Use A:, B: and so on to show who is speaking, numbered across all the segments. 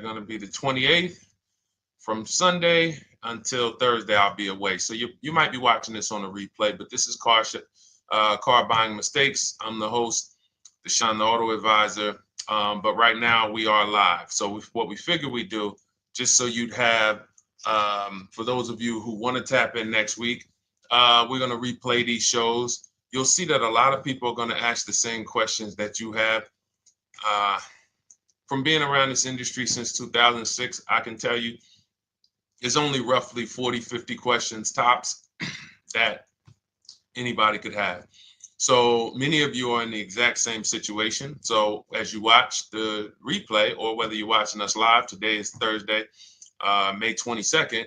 A: going to be the 28th. From Sunday until Thursday, I'll be away. So you might be watching this on a replay, but this is Car Buying Mistakes. I'm the host, Deshone the Auto Advisor. But right now we are live. So what we figured we'd do, just so you'd have, for those of you who want to tap in next week, we're going to replay these shows. You'll see that a lot of people are going to ask the same questions that you have. From being around this industry since 2006, I can tell you, there's only roughly 40, 50 questions tops that anybody could have. So many of you are in the exact same situation. So as you watch the replay, or whether you're watching us live, today is Thursday, May 22nd,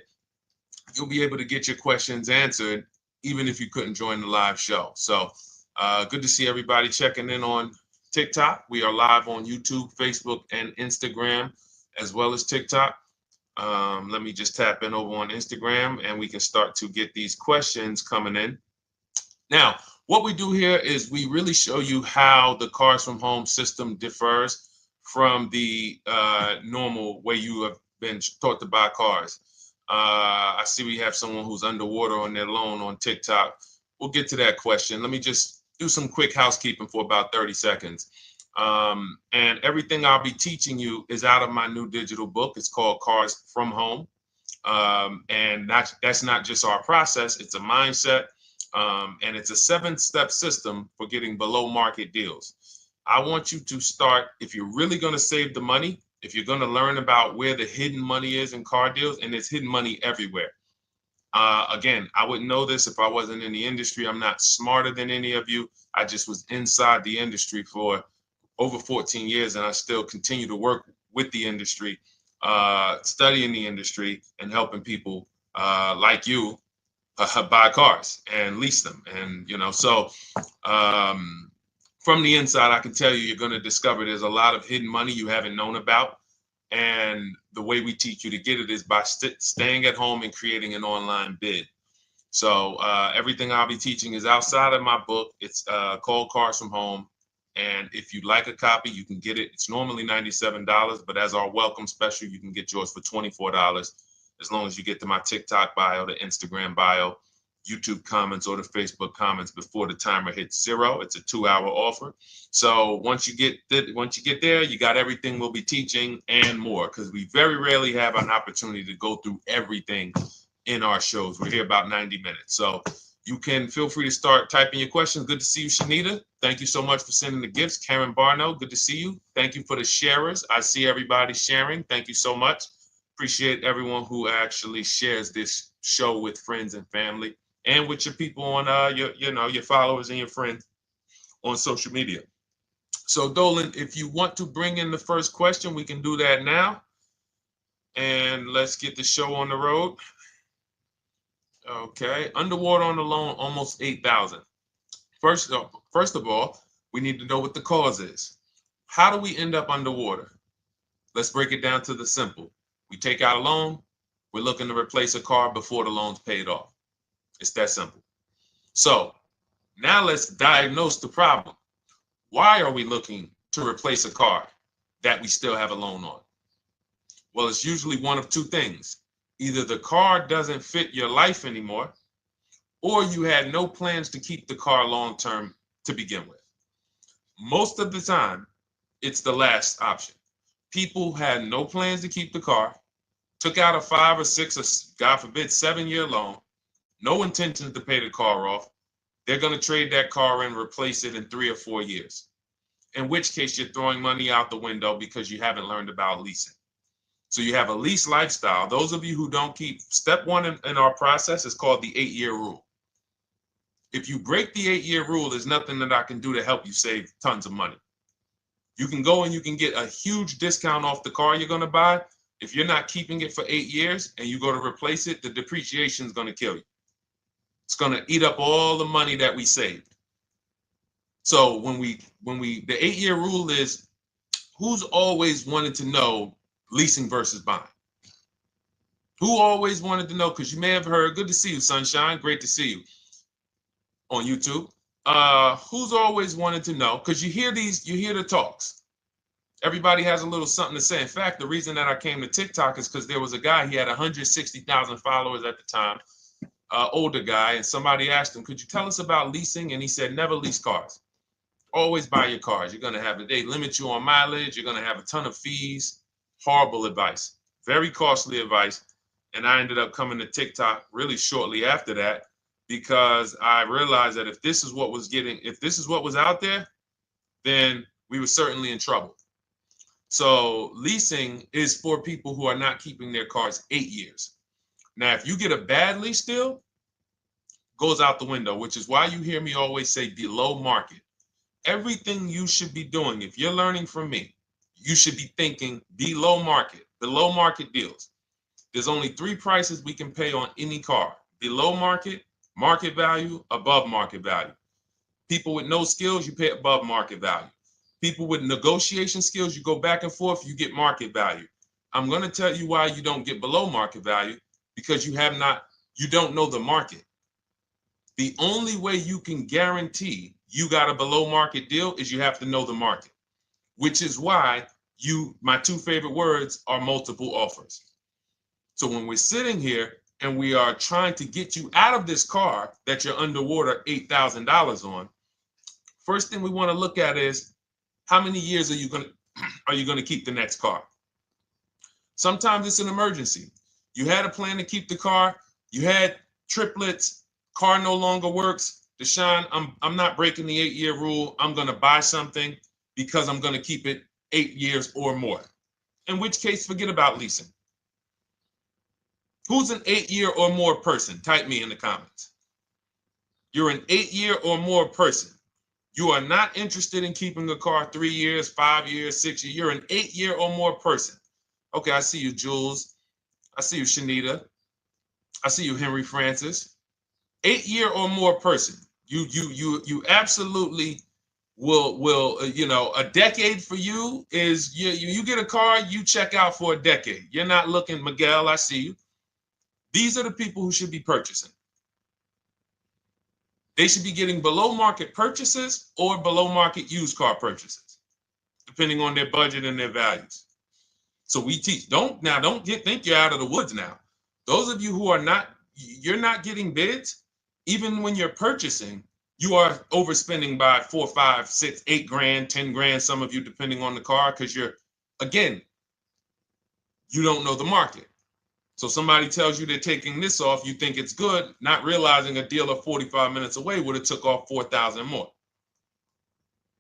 A: you'll be able to get your questions answered, even if you couldn't join the live show. So good to see everybody checking in on TikTok. We are live on YouTube, Facebook, and Instagram, as well as TikTok. Let me just tap in over on Instagram and we can start to get these questions coming in. Now, what we do here is we really show you how the Cars from Home system differs from the normal way you have been taught to buy cars. I see we have someone who's underwater on their loan on TikTok. We'll get to that question. Let me just do some quick housekeeping for about 30 seconds. And everything I'll be teaching you is out of my new digital book. It's called Cars from Home. And that's not just our process, it's a mindset. And it's a 7-step system for getting below market deals. I want you to start, if you're really going to save the money, if you're going to learn about where the hidden money is in car deals, and there's hidden money everywhere. Again, I wouldn't know this if I wasn't in the industry. I'm not smarter than any of you. I just was inside the industry for over 14 years, and I still continue to work with the industry, studying the industry and helping people like you buy cars and lease them. And, so from the inside, I can tell you, you're going to discover there's a lot of hidden money you haven't known about. And the way we teach you to get it is by staying at home and creating an online bid. So everything I'll be teaching is outside of my book. It's called Cars from Home. And if you'd like a copy, you can get it. It's normally $97, but as our welcome special, you can get yours for $24, as long as you get to my TikTok bio, the Instagram bio, YouTube comments, or the Facebook comments before the timer hits 0. It's a 2-hour offer. So once you get there, you got everything we'll be teaching and more, because we very rarely have an opportunity to go through everything in our shows. We're here about 90 minutes. So you can feel free to start typing your questions. Good to see you, Shanita. Thank you so much for sending the gifts. Karen Barno, good to see you. Thank you for the sharers. I see everybody sharing. Thank you so much. Appreciate everyone who actually shares this show with friends and family, and with your people on your followers and your friends on social media. So Dolan, if you want to bring in the first question, we can do that now. And let's get the show on the road. Okay, underwater on the loan, almost 8,000. First of all, we need to know what the cause is. How do we end up underwater? Let's break it down to the simple. We take out a loan, we're looking to replace a car before the loan's paid off. It's that simple. So now let's diagnose the problem. Why are we looking to replace a car that we still have a loan on? Well, it's usually one of two things. Either the car doesn't fit your life anymore, or you had no plans to keep the car long-term to begin with. Most of the time, it's the last option. People had no plans to keep the car, took out a 5 or 6 or, God forbid, 7-year loan, no intentions to pay the car off. They're going to trade that car in, replace it in 3 or 4 years, in which case you're throwing money out the window because you haven't learned about leasing. So you have a lease lifestyle. Those of you who don't keep, step 1 in our process is called the 8-year rule. If you break the 8-year rule, there's nothing that I can do to help you save tons of money. You can go and you can get a huge discount off the car you're going to buy. If you're not keeping it for 8 years and you go to replace it, the depreciation is going to kill you. It's going to eat up all the money that we saved. So the 8-year rule is, who's always wanted to know leasing versus buying? Who always wanted to know? Because you may have heard, good to see you, Sunshine. Great to see you on YouTube. Who's always wanted to know? Because you hear the talks. Everybody has a little something to say. In fact, the reason that I came to TikTok is because there was a guy, he had 160,000 followers at the time, older guy, and somebody asked him, could you tell us about leasing? And he said, never lease cars. Always buy your cars. You're going to have, they limit you on mileage. You're going to have a ton of fees. Horrible advice. Very costly advice. And I ended up coming to TikTok really shortly after that because I realized that if this is what was out there, then we were certainly in trouble. So leasing is for people who are not keeping their cars 8 years. Now, if you get a bad lease deal, goes out the window, which is why you hear me always say below market. Everything you should be doing, if you're learning from me, you should be thinking below market deals. There's only 3 prices we can pay on any car: below market, market value, above market value. People with no skills, you pay above market value. People with negotiation skills, you go back and forth, you get market value. I'm going to tell you why you don't get below market value, because you don't know the market. The only way you can guarantee you got a below market deal is you have to know the market, which is why my 2 favorite words are multiple offers. So when we're sitting here and we are trying to get you out of this car that you're underwater $8,000 on, first thing we want to look at is how many years are you going to keep the next car? Sometimes it's an emergency. You had a plan to keep the car. You had triplets. Car no longer works. Deshone, I'm not breaking the 8-year rule. I'm going to buy something because I'm going to keep it 8 years or more. In which case, forget about leasing. Who's an 8-year or more person? Type me in the comments. You're an 8-year or more person. You are not interested in keeping a car 3 years, 5 years, 6 years. You're an 8-year or more person. Okay, I see you, Jules. I see you, Shanita. I see you, Henry Francis. 8-year or more person. You absolutely will a decade for you is you get a car, you check out for a decade. You're not looking, Miguel, I see you. These are the people who should be purchasing. They should be getting below market purchases or below market used car purchases, depending on their budget and their values. So we teach, think you're out of the woods now. Those of you who are you're not getting bids, even when you're purchasing, you are overspending by 4, 5, 6, 8 grand, 10 grand, some of you, depending on the car, because you don't know the market. So somebody tells you they're taking this off, you think it's good, not realizing a dealer 45 minutes away would have took off 4,000 more.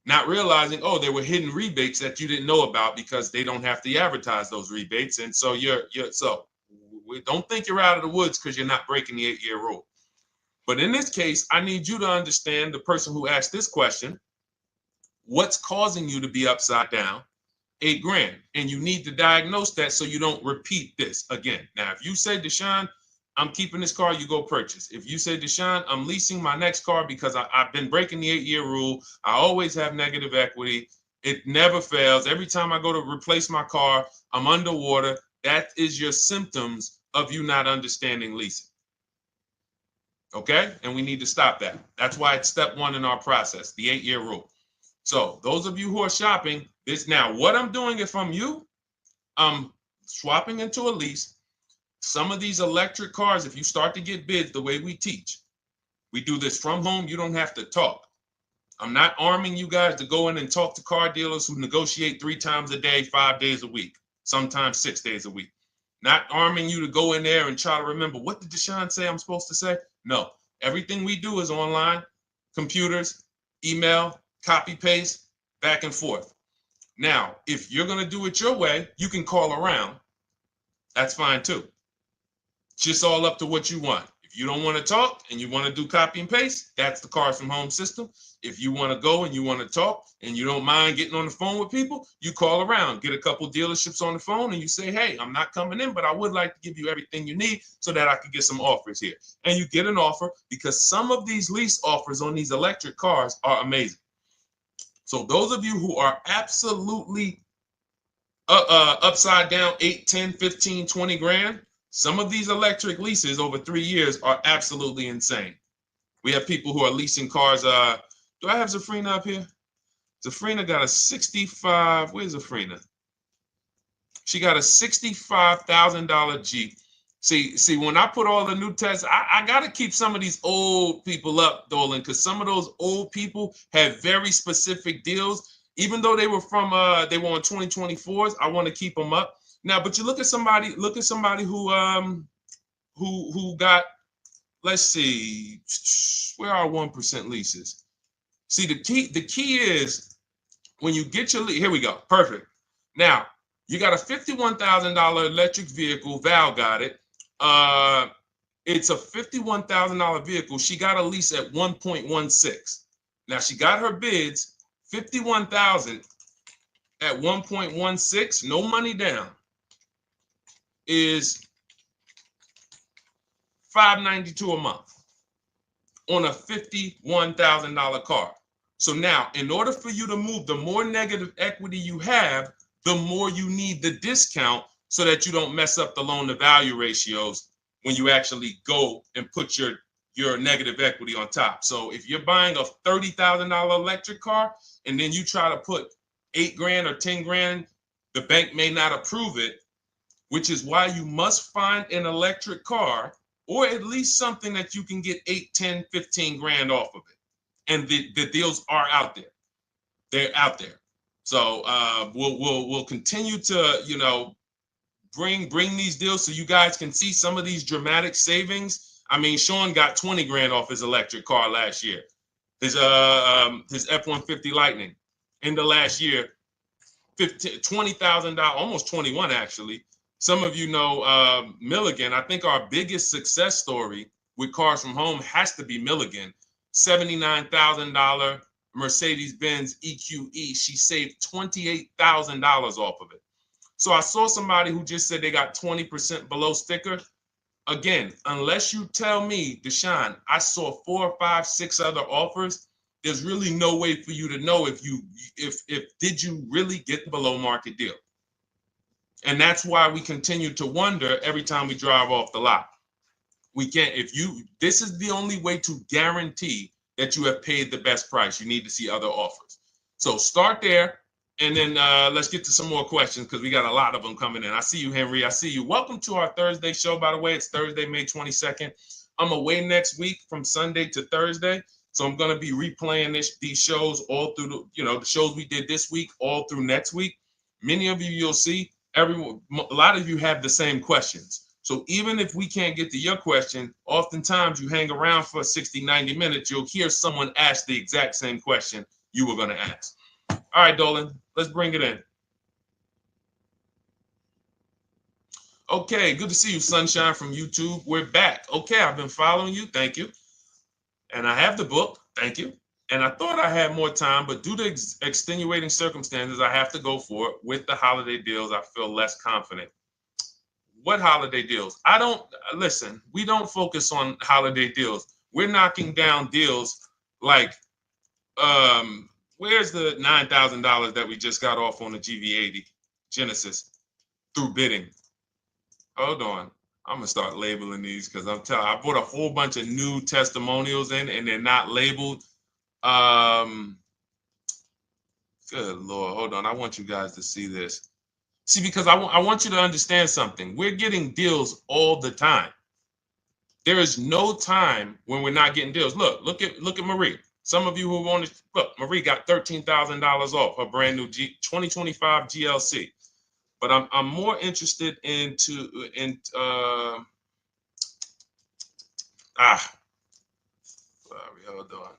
A: Not realizing, there were hidden rebates that you didn't know about because they don't have to advertise those rebates. And so we don't think you're out of the woods because you're not breaking the 8-year rule. But in this case, I need you to understand, the person who asked this question, what's causing you to be upside down 8 grand? And you need to diagnose that so you don't repeat this again. Now, if you say, Deshone, I'm keeping this car, you go purchase. If you say, Deshone, I'm leasing my next car because I've been breaking the 8-year rule. I always have negative equity. It never fails. Every time I go to replace my car, I'm underwater. That is your symptoms of you not understanding leasing. Okay? And we need to stop that. That's why it's step 1 in our process, the 8-year rule. So those of you who are shopping this now, what I'm doing, if I'm you, I'm swapping into a lease. Some of these electric cars, if you start to get bids the way we teach, we do this from home. You don't have to talk. I'm not arming you guys to go in and talk to car dealers who negotiate 3 times a day, 5 days a week, sometimes 6 days a week. Not arming you to go in there and try to remember, what did Deshone say I'm supposed to say? No, everything we do is online, computers, email, copy, paste, back and forth. Now, if you're going to do it your way, you can call around. That's fine too. It's just all up to what you want. If you don't want to talk and you want to do copy and paste, that's the Cars from Home system. If you want to go and you want to talk and you don't mind getting on the phone with people, you call around, get a couple dealerships on the phone, and you say, hey, I'm not coming in, but I would like to give you everything you need so that I could get some offers here. And you get an offer, because some of these lease offers on these electric cars are amazing. So those of you who are absolutely upside down 8, 10, 15, 20 grand, some of these electric leases over 3 years are absolutely insane. We have people who are leasing cars. Do I have Zafrina up here? Zafrina got a 65. Where's Zafrina? She got a $65,000 Jeep. See, when I put all the new tests, I got to keep some of these old people up, Dolan, because some of those old people have very specific deals. Even though they were on 2024s, I want to keep them up. Now, but you look at somebody who got, let's see, where are 1% leases? See, the key is when you get your lease, here we go, perfect. Now, you got a $51,000 electric vehicle, Val got it. It's a $51,000 vehicle. She got a lease at 1.16. Now she got her bids, 51,000 at 1.16, no money down, is $592 a month on a $51,000 car. So now, in order for you to move, the more negative equity you have, the more you need the discount so that you don't mess up the loan to value ratios when you actually go and put your negative equity on top. So if you're buying a $30,000 electric car and then you try to put $8,000 or $10,000, the bank may not approve it, which is why you must find an electric car or at least something that you can get 8, 10, 15 grand off of it. And the deals are out there. They're out there. So we'll continue to, bring these deals so you guys can see some of these dramatic savings. I mean, Sean got 20 grand off his electric car last year. His F-150 Lightning in the last year, $20,000, almost 21 actually. Some of you know Milligan. I think our biggest success story with Cars from Home has to be Milligan. $79,000 Mercedes-Benz EQE. She saved $28,000 off of it. So I saw somebody who just said they got 20% below sticker. Again, unless you tell me, Deshone, I saw 4, 5, 6 other offers, there's really no way for you to know if did you really get the below market deal. And that's why we continue to wonder every time we drive off the lot. We can't, this is the only way to guarantee that you have paid the best price. You need to see other offers. So start there. And then let's get to some more questions because we got a lot of them coming in. I see you, Henry. I see you. Welcome to our Thursday show, by the way. It's Thursday, May 22nd. I'm away next week from Sunday to Thursday. So I'm going to be replaying these shows all through, the shows we did this week, all through next week. Many of you, you'll see, a lot of you have the same questions. So even if we can't get to your question, oftentimes you hang around for 60, 90 minutes, you'll hear someone ask the exact same question you were going to ask. All right, Dolan, let's bring it in. Okay, good to see you, Sunshine from YouTube. We're back. Okay, I've been following you. Thank you. And I have the book. Thank you. And I thought I had more time, but due to extenuating circumstances, I have to go for it. With the holiday deals, I feel less confident. What holiday deals? Listen, we don't focus on holiday deals. We're knocking down deals like, where's the $9,000 that we just got off on the GV80 Genesis through bidding? Hold on. I'm going to start labeling these because I bought a whole bunch of new testimonials in and they're not labeled. Good Lord. Hold on. I want you guys to see this. See, because I want you to understand something. We're getting deals all the time. There is no time when we're not getting deals. Look at Marie. Some of you who want to look, Marie got $13,000 off her brand new 2025 GLC. But I'm more interested sorry, hold on.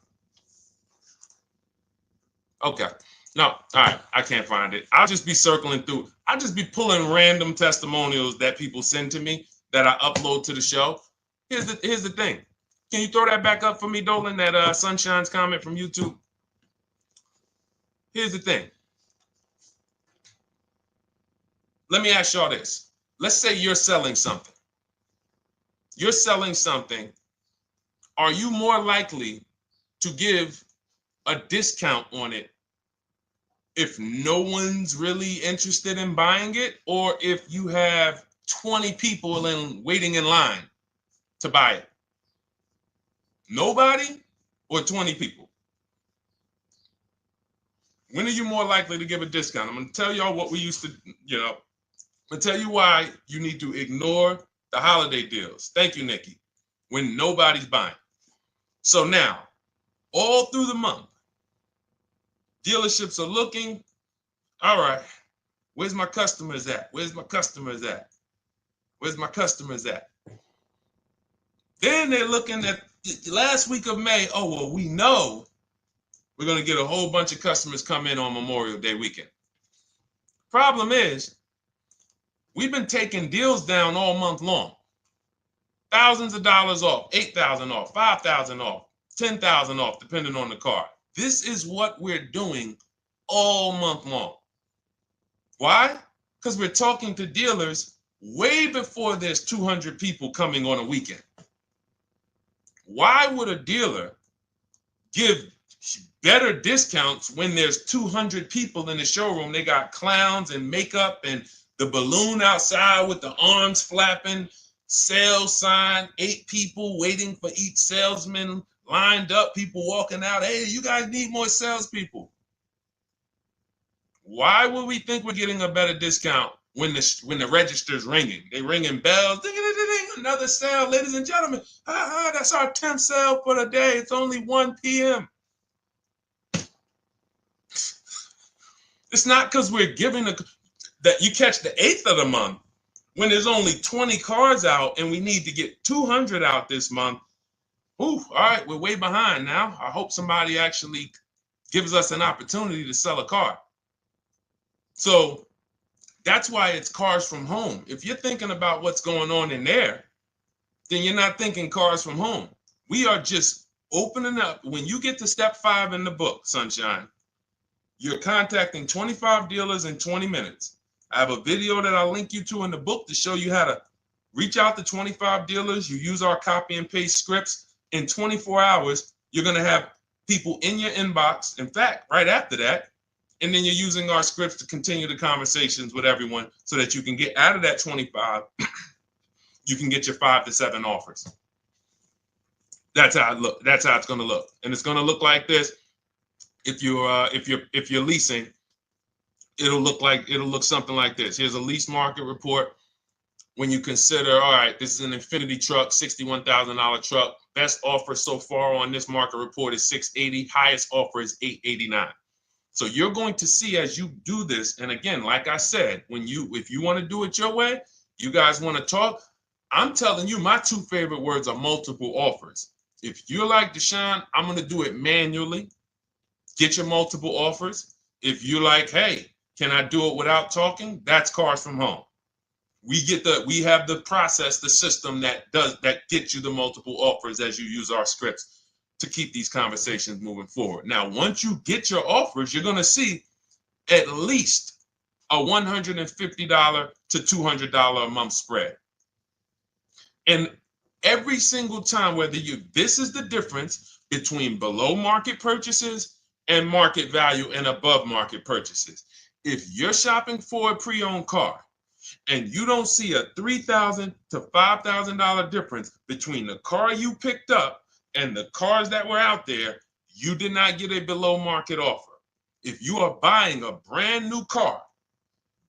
A: Okay. No, all right. I can't find it. I'll just be circling through. I'll just be pulling random testimonials that people send to me that I upload to the show. Here's the thing. Can you throw that back up for me, Dolan? That Sunshine's comment from YouTube. Here's the thing. Let me ask y'all this. Let's say you're selling something. You're selling something. Are you more likely to give a discount on it if no one's really interested in buying it, or if you have 20 people waiting in line to buy it? Nobody or 20 people? When are you more likely to give a discount? I'm going to tell y'all what we used to, I'm going to tell you why you need to ignore the holiday deals. Thank you, Nikki. When nobody's buying. So now, all through the month, dealerships are looking, all right, where's my customers at? Where's my customers at? Where's my customers at? Then they're looking at the last week of May. Oh, well, we know we're going to get a whole bunch of customers come in on Memorial Day weekend. Problem is, we've been taking deals down all month long. Thousands of dollars off, $8,000 off, $5,000 off, $10,000 off, depending on the car. This is what we're doing all month long. Why? Because we're talking to dealers way before there's 200 people coming on a weekend. Why would a dealer give better discounts when there's 200 people in the showroom? They got clowns and makeup and the balloon outside with the arms flapping, sales sign, 8 people waiting for each salesman lined up, people walking out. Hey, you guys need more salespeople. Why would we think we're getting a better discount when the register's ringing? They ringing bells, ding, ding, ding, ding, another sale, ladies and gentlemen. That's our 10th sale for the day. It's only 1 p.m. It's not because we're giving that you catch the 8th of the month when there's only 20 cars out and we need to get 200 out this month. Ooh, all right, we're way behind now. I hope somebody actually gives us an opportunity to sell a car. So that's why it's cars from home. If you're thinking about what's going on in there, then you're not thinking cars from home. We are just opening up. When you get to step 5 in the book, Sunshine, you're contacting 25 dealers in 20 minutes. I have a video that I'll link you to in the book to show you how to reach out to 25 dealers. You use our copy and paste scripts. In 24 hours, you're going to have people in your inbox. In fact, right after that, and then you're using our scripts to continue the conversations with everyone so that you can get out of that 25, you can get your 5 to 7 offers. That's how it look. That's how it's going to look. And it's going to look like this. If you're leasing, it'll look something like this. Here's a lease market report. When you consider, all right, this is an Infinity truck, $61,000 truck. Best offer so far on this market report is $680. Highest offer is $889. So you're going to see as you do this, and again, like I said, if you want to do it your way, you guys want to talk, I'm telling you, my 2 favorite words are multiple offers. If you're like Deshone, I'm going to do it manually. Get your multiple offers. If you're like, hey, can I do it without talking? That's cars from home. We have the process, the system that gets you the multiple offers as you use our scripts to keep these conversations moving forward. Now, once you get your offers, you're going to see at least a $150 to $200 a month spread. And every single time, this is the difference between below market purchases and market value and above market purchases. If you're shopping for a pre-owned car and you don't see a $3,000 to $5,000 difference between the car you picked up and the cars that were out there, you did not get a below market offer. If you are buying a brand new car,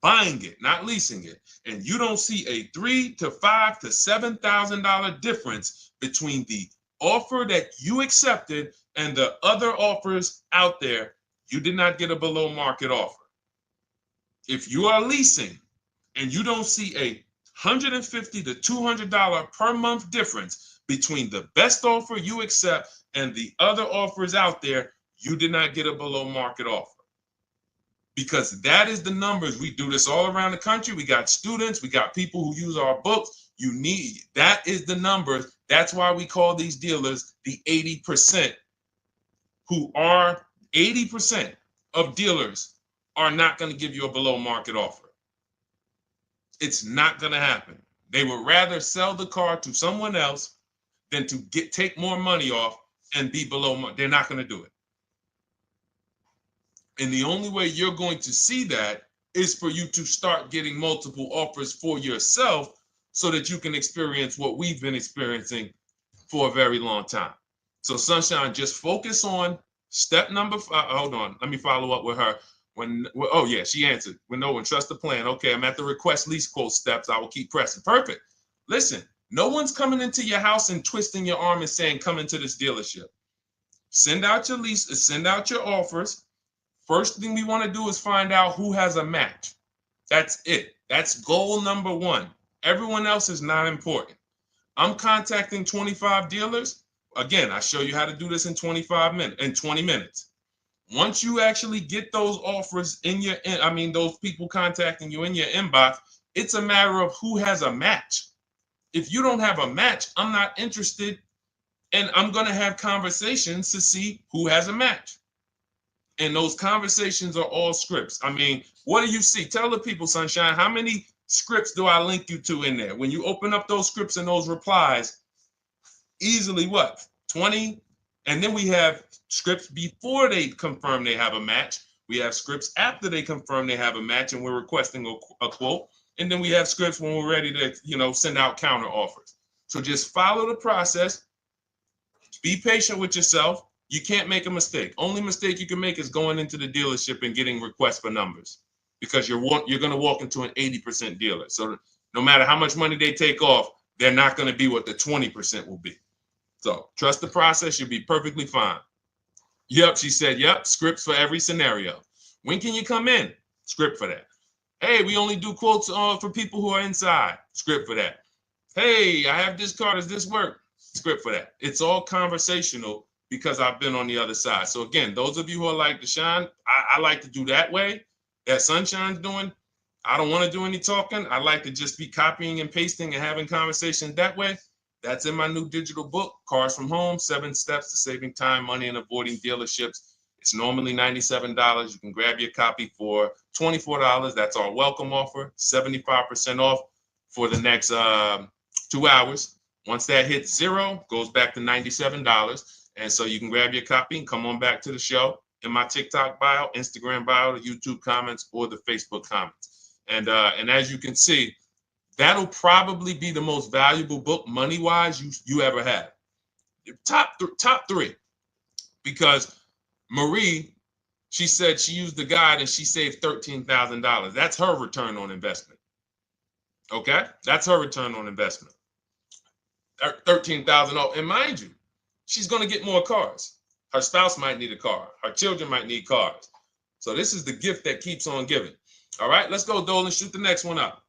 A: buying it, not leasing it, and you don't see a $3,000 to $5,000 to $7,000 difference between the offer that you accepted and the other offers out there, you did not get a below market offer. If you are leasing and you don't see a $150 to $200 per month difference between the best offer you accept and the other offers out there, you did not get a below market offer. Because that is the numbers. We do this all around the country. We got students, we got people who use our books. That is the numbers. That's why we call these dealers the 80%, who are 80% of dealers are not going to give you a below market offer. It's not going to happen. They would rather sell the car to someone else than to take more money off and be below. They're not going to do it. And the only way you're going to see that is for you to start getting multiple offers for yourself so that you can experience what we've been experiencing for a very long time. So Sunshine, just focus on Step number 5, hold on, let me follow up with her. Oh yeah, she answered. When trust the plan. Okay, I'm at the request lease quote steps. I will keep pressing. Perfect. Listen, no one's coming into your house and twisting your arm and saying, come into this dealership. Send out your leases, send out your offers. First thing we want to do is find out who has a match. That's it. That's goal number 1. Everyone else is not important. I'm contacting 25 dealers. Again, I show you how to do this in 20 minutes. Once you actually get those offers those people contacting you in your inbox, it's a matter of who has a match. If you don't have a match, I'm not interested, and I'm going to have conversations to see who has a match. And those conversations are all scripts. I mean, what do you see? Tell the people, Sunshine, how many scripts do I link you to in there? When you open up those scripts and those replies, easily what? 20? And then we have scripts before they confirm they have a match. We have scripts after they confirm they have a match and we're requesting a quote. And then we have scripts when we're ready to, send out counter offers. So just follow the process. Be patient with yourself. You can't make a mistake. Only mistake you can make is going into the dealership and getting requests for numbers, because you're going to walk into an 80% dealer. So no matter how much money they take off, they're not going to be what the 20% will be. So trust the process. You'll be perfectly fine. Yep, she said, yep, scripts for every scenario. When can you come in? Script for that. Hey, we only do quotes for people who are inside. Script for that. Hey, I have this car. Does this work? Script for that. It's all conversational because I've been on the other side. So again, those of you who are like Deshone, I like to do that way, that Sunshine's doing. I don't want to do any talking. I like to just be copying and pasting and having conversations that way. That's in my new digital book, Cars from Home, 7 Steps to Saving Time, Money, and Avoiding Dealerships. It's normally $97. You can grab your copy for $24. That's our welcome offer, 75% off for the next 2 hours. Once that hits 0, goes back to $97. And so you can grab your copy and come on back to the show in my TikTok bio, Instagram bio, the YouTube comments, or the Facebook comments. And as you can see, that'll probably be the most valuable book money-wise you ever have. Top 3. Because Marie, she said she used the guide and she saved $13,000. That's her return on investment. Okay? That's her return on investment. $13,000. And mind you, she's going to get more cars. Her spouse might need a car. Her children might need cars. So this is the gift that keeps on giving. All right, let's go, Dolan. Shoot the next one up.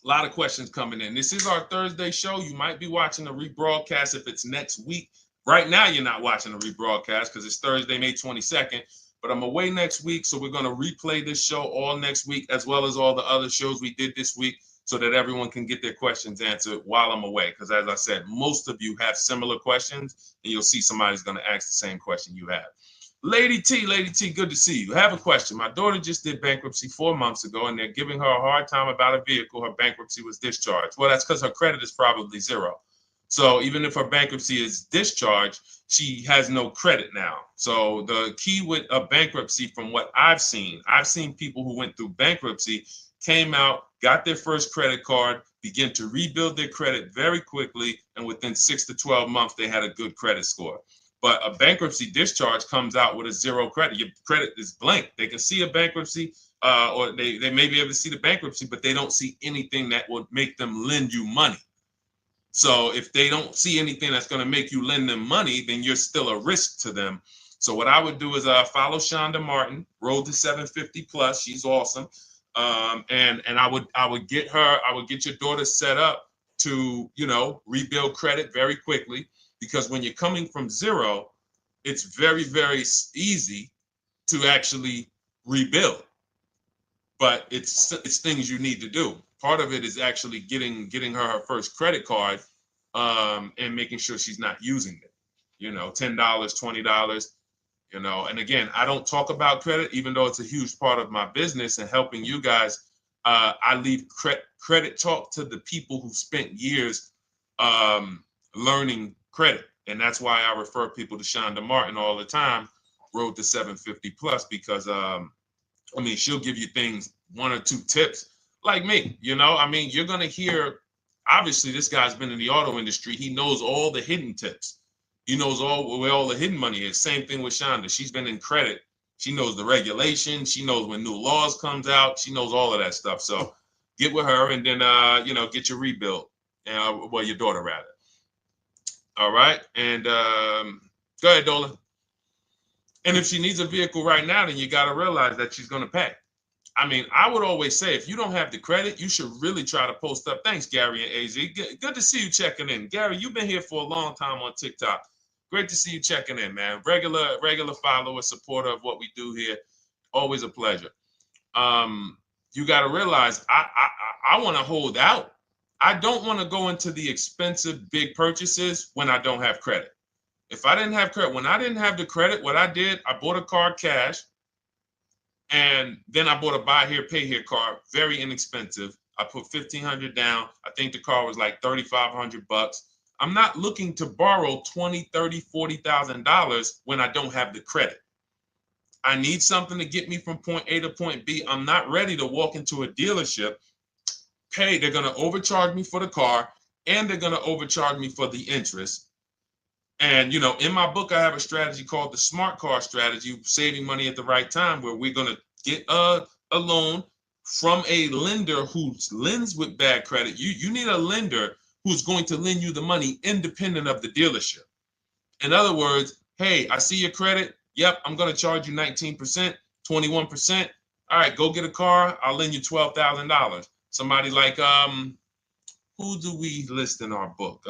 A: A lot of questions coming in. This is our Thursday show. You might be watching a rebroadcast if it's next week. Right now, you're not watching a rebroadcast because it's Thursday, May 22nd. But I'm away next week, so we're going to replay this show all next week, as well as all the other shows we did this week, so that everyone can get their questions answered while I'm away. Because as I said, most of you have similar questions, and you'll see somebody's going to ask the same question you have. Lady T, good to see you. I have a question. My daughter just did bankruptcy 4 months ago, and they're giving her a hard time about a vehicle. Her bankruptcy was discharged. Well, that's because her credit is probably 0. So even if her bankruptcy is discharged, she has no credit now. So the key with a bankruptcy, from what I've seen people who went through bankruptcy, came out, got their first credit card, began to rebuild their credit very quickly, and within 6 to 12 months, they had a good credit score. But a bankruptcy discharge comes out with a 0 credit. Your credit is blank. They can see a bankruptcy, or they may be able to see the bankruptcy, but they don't see anything that would make them lend you money. So if they don't see anything that's going to make you lend them money, then you're still a risk to them. So what I would do is follow Shonda Martin, Road to 750 Plus. She's awesome. And I would get your daughter set up to, rebuild credit very quickly, because when you're coming from 0, it's very, very easy to actually rebuild. But it's things you need to do. Part of it is actually getting her first credit card, and making sure she's not using it. $10, $20. And again, I don't talk about credit, even though it's a huge part of my business and helping you guys. I leave credit talk to the people who spent years learning credit. And that's why I refer people to Shonda Martin all the time, Road to 750 Plus, because she'll give you things, 1 or 2 tips, like me. You're going to hear, obviously this guy's been in the auto industry. He knows all the hidden tips. He knows where all the hidden money is. Same thing with Shonda. She's been in credit. She knows the regulation. She knows when new laws comes out. She knows all of that stuff. So get with her and then, get your rebuild. Well, your daughter rather. All right. And go ahead, Dolan. And if she needs a vehicle right now, then you got to realize that she's going to pay. I mean, I would always say, if you don't have the credit, you should really try to post up. Thanks, Gary and AZ. Good to see you checking in. Gary, you've been here for a long time on TikTok. Great to see you checking in, man. Regular follower, supporter of what we do here. Always a pleasure. You got to realize, I want to hold out. I don't want to go into the expensive big purchases when I don't have credit. If I didn't have credit, when I didn't have the credit, what I did, I bought a car cash, and then I bought a buy here, pay here car, very inexpensive. I put $1,500 down. I think the car was like $3,500. I'm not looking to borrow $20,000, $30,000, $40,000 when I don't have the credit. I need something to get me from point A to point B. I'm not ready to walk into a dealership, pay. They're going to overcharge me for the car, and they're going to overcharge me for the interest. And, in my book, I have a strategy called the smart car strategy, saving money at the right time, where we're going to get a loan from a lender who lends with bad credit. You need a lender who's going to lend you the money independent of the dealership. In other words, hey, I see your credit. Yep, I'm going to charge you 19%, 21%. All right, go get a car. I'll lend you $12,000. Somebody like, who do we list in our book?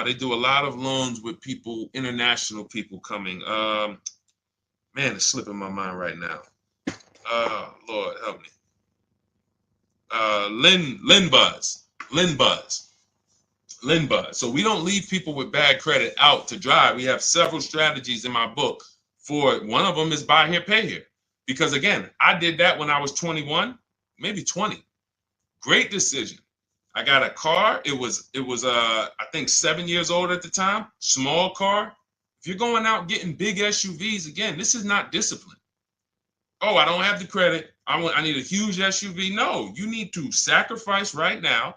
A: They do a lot of loans with people, international people coming. Man, it's slipping my mind right now. Lord, help me. Linbuzz. So we don't leave people with bad credit out to dry. We have several strategies in my book for it. One of them is buy here, pay here. Because again, I did that when I was 21, maybe 20. Great decision. I got a car. It was I think 7 years old at the time. Small car. If you're going out getting big SUVs, again, this is not discipline. Oh, I don't have the credit. I need a huge SUV. No, you need to sacrifice right now,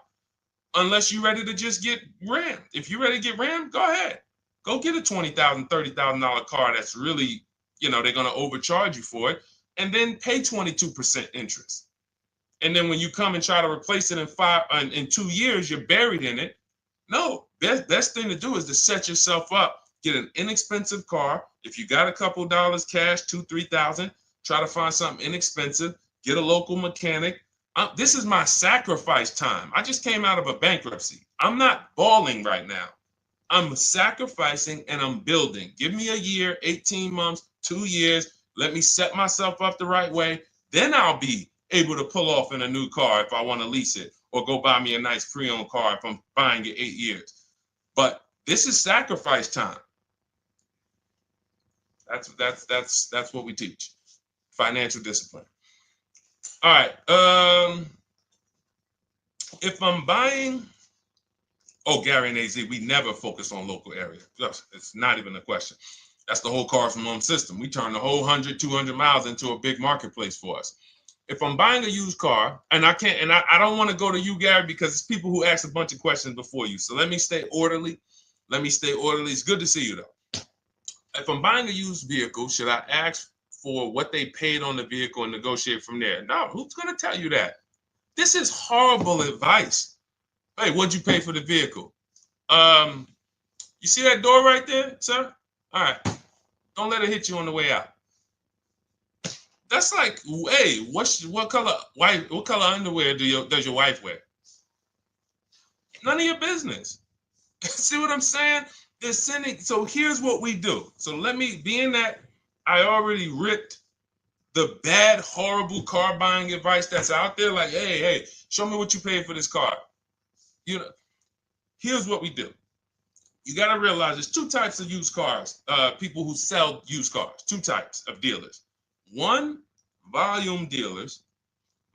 A: unless you're ready to just get rammed. If you're ready to get rammed, go ahead. Go get a $20,000, $30,000 car that's really, they're going to overcharge you for it, and then pay 22% interest. And then when you come and try to replace it in 2 years, you're buried in it. No, best thing to do is to set yourself up. Get an inexpensive car. If you got a couple dollars cash, $2,000, $3,000, try to find something inexpensive. Get a local mechanic. This is my sacrifice time. I just came out of a bankruptcy. I'm not balling right now. I'm sacrificing and I'm building. Give me a year, 18 months, 2 years. Let me set myself up the right way. Then I'll be able to pull off in a new car if I want to lease it, or go buy me a nice pre-owned car if I'm buying it 8 years. But this is sacrifice time. That's what we teach. Financial discipline. All right. If I'm buying, Gary and AZ, we never focus on local area. It's not even a question. That's the whole car from home system. We turn the whole 100, 200 miles into a big marketplace for us. If I'm buying a used car, and I don't want to go to you, Gary, because it's people who ask a bunch of questions before you. So let me stay orderly. It's good to see you, though. If I'm buying a used vehicle, should I ask for what they paid on the vehicle and negotiate from there? No, who's going to tell you that? This is horrible advice. Hey, what'd you pay for the vehicle? You see that door right there, sir? All right. Don't let it hit you on the way out. That's like, hey, what color underwear does your wife wear? None of your business. See what I'm saying? They're sending. So here's what we do. So being that I already ripped the bad, horrible car buying advice that's out there, like, hey, show me what you paid for this car. Here's what we do. You got to realize there's two types of used cars, people who sell used cars, two types of dealers. One, volume dealers.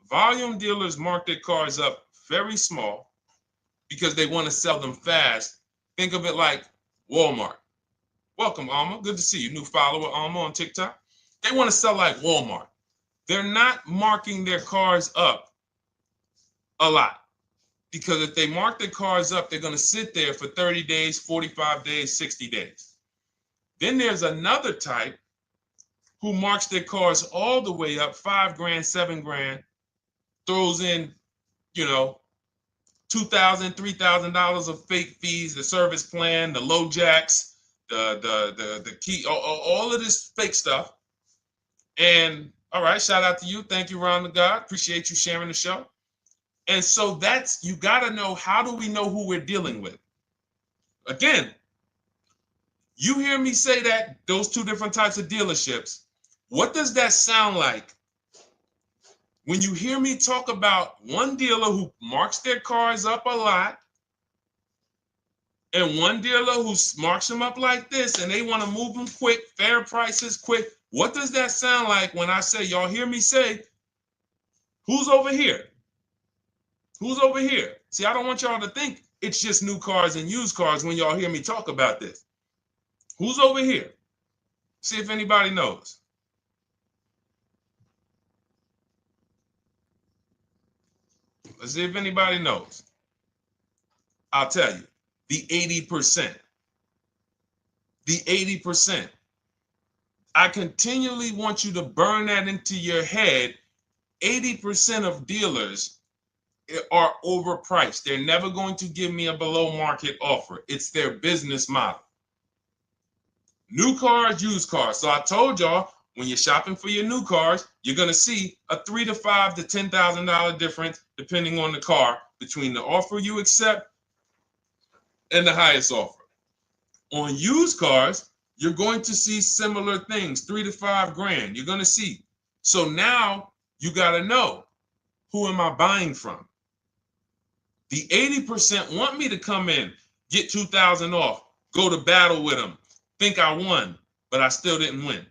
A: Volume dealers mark their cars up very small because they want to sell them fast. Think of it like Walmart. Welcome, Alma. Good to see you. New follower, Alma, on TikTok. They want to sell like Walmart. They're not marking their cars up a lot. Because if they mark their cars up, they're going to sit there for 30 days, 45 days, 60 days. Then there's another type who marks their cars all the way up, 5 grand, 7 grand, throws in, you know, $2,000, $3,000 of fake fees, the service plan, the low jacks, the key, all of this fake stuff. And all right, shout out to you. Thank you, Ron the God. Appreciate you sharing the show. And so that's, you got to know, how do we know who we're dealing with? Again, you hear me say that, those two different types of dealerships. What does that sound like when you hear me talk about one dealer who marks their cars up a lot and one dealer who marks them up like this and they want to move them quick, fair prices, quick? What does that sound like when I say, y'all hear me say, who's over here? Who's over here? See, I don't want y'all to think it's just new cars and used cars when y'all hear me talk about this. Who's over here? See if anybody knows. Let's see if anybody knows. I'll tell you, the 80%. The 80%. I continually want you to burn that into your head. 80% of dealers are overpriced. They're never going to give me a below market offer. It's their business model. New cars, used cars. So I told y'all, when you're shopping for your new cars, you're going to see a $3,000 to $5,000 to $10,000 difference, depending on the car, between the offer you accept and the highest offer. On used cars, you're going to see similar things, 3 to 5 grand. You're going to see. So now you got to know, who am I buying from? The 80% want me to come in, get 2,000 off, go to battle with them, think I won, but I still didn't win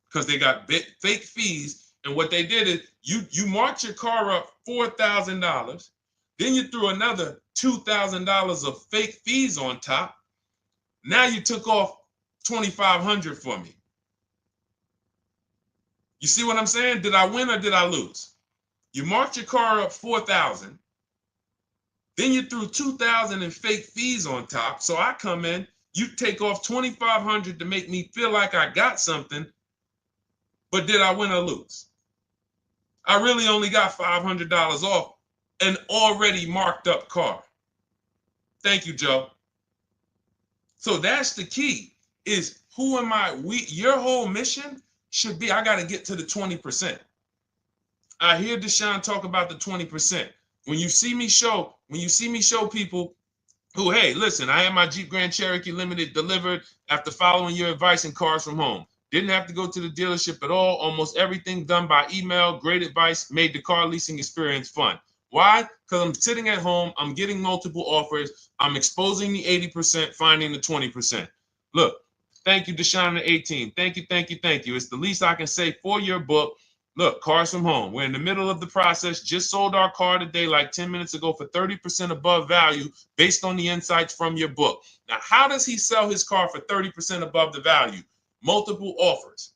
A: because they got fake fees. And what they did is you marked your car up $4,000, then you threw another $2,000 of fake fees on top. Now you took off $2,500 for me. You see what I'm saying? Did I win or did I lose? You marked your car up $4,000. Then you threw $2,000 in fake fees on top. So I come in, you take off $2,500 to make me feel like I got something. But did I win or lose? I really only got $500 off an already marked up car. Thank you, Joe. So that's the key, is who am I? Your whole mission should be, I got to get to the 20%. I hear Deshone talk about the 20%. When you see me show people who, hey, listen, I had my Jeep Grand Cherokee Limited delivered after following your advice and cars from home. Didn't have to go to the dealership at all. Almost everything done by email. Great advice. Made the car leasing experience fun. Why? Because I'm sitting at home. I'm getting multiple offers. I'm exposing the 80%, finding the 20%. Look, thank you, Deshone the 18. Thank you, thank you, thank you. It's the least I can say for your book. Look, cars from home. We're in the middle of the process. Just sold our car today, like 10 minutes ago, for 30% above value based on the insights from your book. Now, how does he sell his car for 30% above the value? Multiple offers,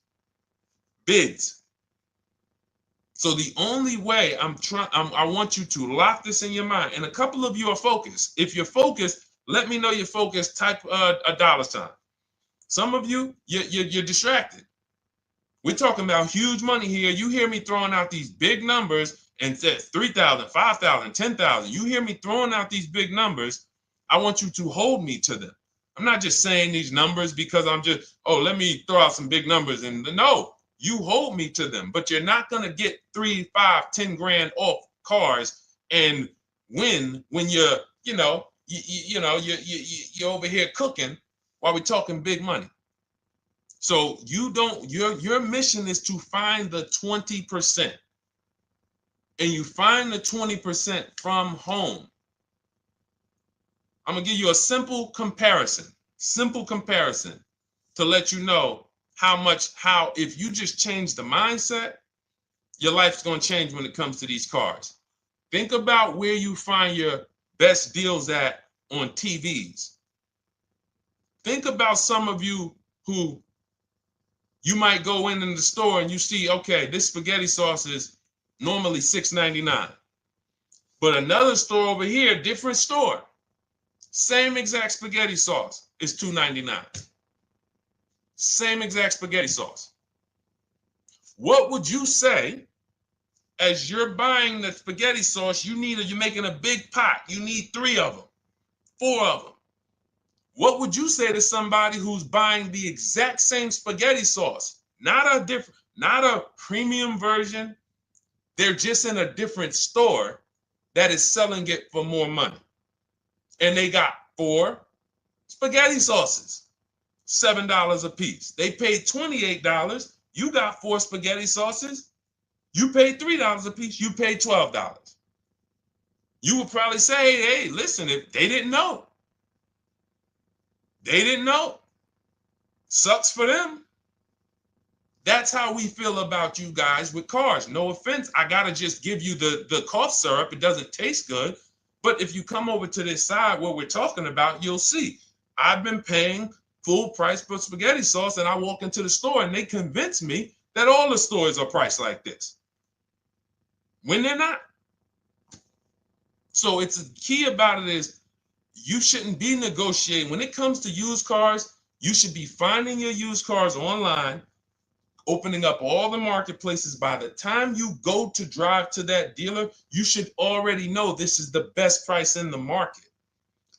A: bids. So the only way I want you to lock this in your mind. And a couple of you are focused. If you're focused, let me know you're focused. Type a $sign. Some of you, you're distracted. We're talking about huge money here. You hear me throwing out these big numbers and said 3,000, 5,000, 10,000. You hear me throwing out these big numbers. I want you to hold me to them. I'm not just saying these numbers because I'm just, let me throw out some big numbers. And no, you hold me to them, but you're not going to get 3, 5, 10 grand off cars and win when you're over here cooking while we're talking big money. So your mission is to find the 20%. And you find the 20% from home. I'm going to give you a simple comparison to let you know how if you just change the mindset, your life's going to change when it comes to these cars. Think about where you find your best deals at on TVs. Think about some of you who you might go in the store and you see, okay, this spaghetti sauce is normally $6.99. But another store over here, different store, same exact spaghetti sauce is $2.99. Same exact spaghetti sauce. What would you say as you're buying the spaghetti sauce? You're making a big pot. You need 3 of them, 4 of them. What would you say to somebody who's buying the exact same spaghetti sauce? Not a premium version. They're just in a different store that is selling it for more money. And they got 4 spaghetti sauces, $7 a piece. They paid $28. You got 4 spaghetti sauces. You paid $3 a piece. You paid $12. You would probably say, hey, listen, if they didn't know. They didn't know. Sucks for them. That's how we feel about you guys with cars. No offense. I got to just give you the cough syrup. It doesn't taste good. But if you come over to this side where we're talking about, you'll see. I've been paying full price for spaghetti sauce, and I walk into the store and they convince me that all the stores are priced like this, when they're not. So it's the key about it is you shouldn't be negotiating. When it comes to used cars, you should be finding your used cars online, opening up all the marketplaces. By the time you go to drive to that dealer, you should already know this is the best price in the market.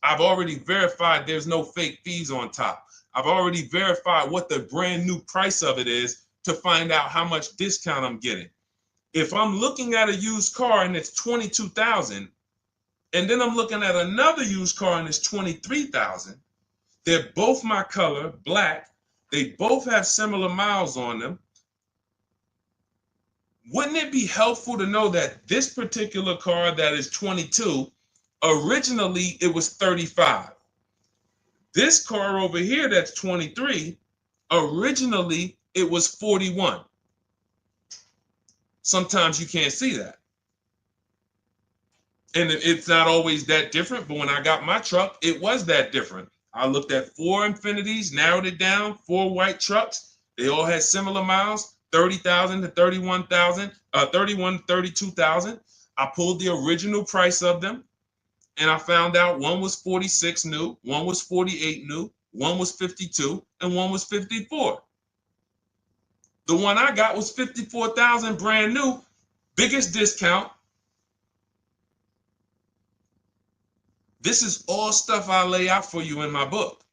A: I've already verified there's no fake fees on top. I've already verified what the brand new price of it is to find out how much discount I'm getting. If I'm looking at a used car and it's $22,000, and then I'm looking at another used car and it's $23,000, they're both my color, black. They both have similar miles on them. Wouldn't it be helpful to know that this particular car that is 22, originally it was 35. This car over here that's 23, originally it was 41. Sometimes you can't see that. And it's not always that different, but when I got my truck, it was that different. I looked at 4 Infinities, narrowed it down, 4 white trucks. They all had similar miles, 30,000 to 31,000, 32,000. I pulled the original price of them, and I found out one was 46 new, one was 48 new, one was 52, and one was 54. The one I got was 54,000 brand new, biggest discount. This is all stuff I lay out for you in my book.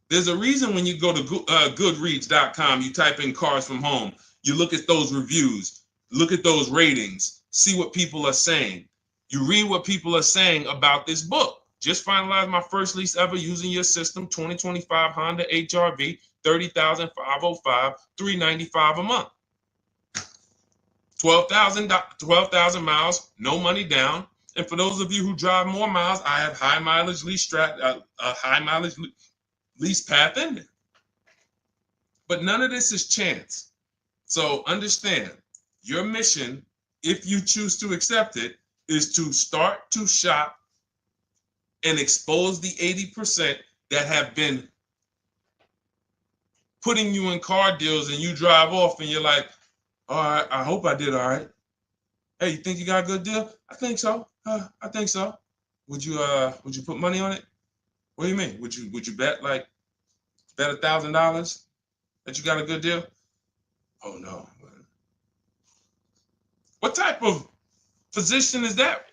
A: There's a reason when you go to Goodreads.com, you type in cars from home, you look at those reviews, look at those ratings, see what people are saying. You read what people are saying about this book. Just finalized my first lease ever using your system, 2025 Honda HR-V, 30,505, $395 a month. 12,000 miles, no money down. And for those of you who drive more miles, I have high mileage lease lease path in there. But none of this is chance. So understand, your mission, if you choose to accept it, is to start to shop and expose the 80% that have been putting you in car deals, and you drive off and you're like, all right, I hope I did all right. Hey, you think you got a good deal? I think so. I think so. Would you put money on it? What do you mean? Would you bet $1,000 that you got a good deal? Oh no. What type of position is that?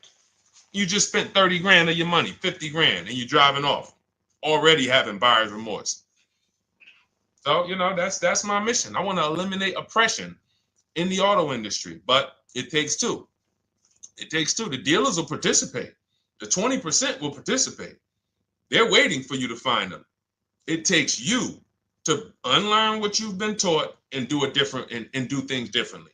A: You just spent 30 grand of your money, 50 grand, and you're driving off, already having buyer's remorse. So, that's my mission. I want to eliminate oppression in the auto industry, but it takes two. It takes two. The dealers will participate. The 20% will participate. They're waiting for you to find them. It takes you to unlearn what you've been taught and do it different and do things differently.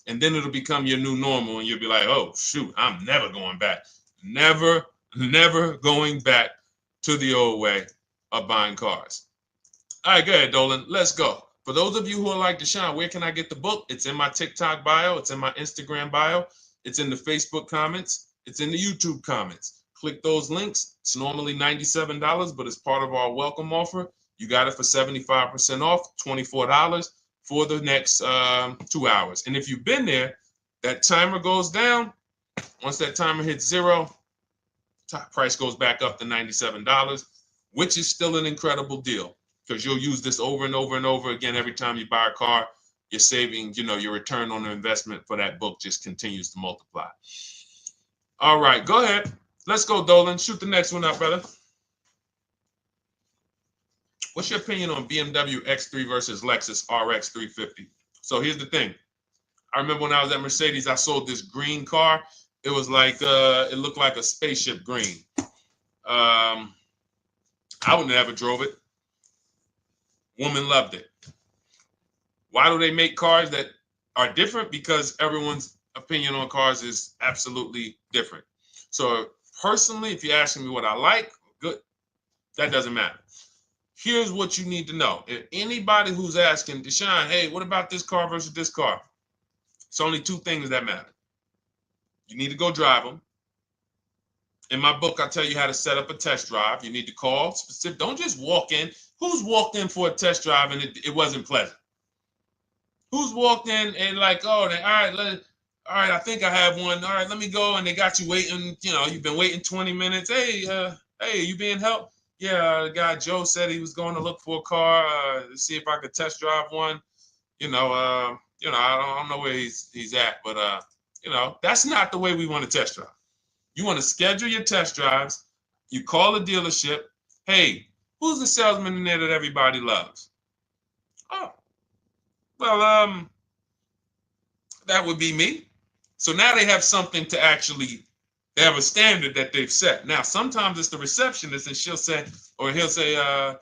A: And then it'll become your new normal, and you'll be like, oh, shoot, I'm never going back. Never going back to the old way of buying cars. All right, go ahead, Dolan. Let's go. For those of you who are like Deshone, where can I get the book? It's in my TikTok bio. It's in my Instagram bio. It's in the Facebook comments. It's in the YouTube comments. Click those links. It's normally $97, but it's part of our welcome offer. You got it for 75% off, $24 for the next 2 hours. And if you've been there, that timer goes down. Once that timer hits 0, top price goes back up to $97, which is still an incredible deal because you'll use this over and over and over again every time you buy a car. You're saving, your return on the investment for that book just continues to multiply. All right, go ahead. Let's go, Dolan. Shoot the next one up, brother. What's your opinion on BMW X3 versus Lexus RX 350? So here's the thing. I remember when I was at Mercedes, I sold this green car. It was like, it looked like a spaceship green. I would never drove it. Woman loved it. Why do they make cars that are different? Because everyone's opinion on cars is absolutely different. So personally, if you're asking me what I like, good, that doesn't matter. Here's what you need to know. If anybody who's asking, Deshone, hey, what about this car versus this car? It's only two things that matter. You need to go drive them. In my book, I tell you how to set up a test drive. You need to call specific. Don't just walk in. Who's walked in for a test drive and it wasn't pleasant? Who's walked in and like, oh, all right, I think I have one. All right, let me go. And they got you waiting. You've been waiting 20 minutes. Hey, you being helped? Yeah, the guy Joe said he was going to look for a car to see if I could test drive one. I don't know where he's at, but that's not the way we want to test drive. You want to schedule your test drives. You call the dealership. Hey, who's the salesman in there that everybody loves? Oh, well, that would be me. So now they have something to actually, they have a standard that they've set. Now, sometimes it's the receptionist and he'll say, I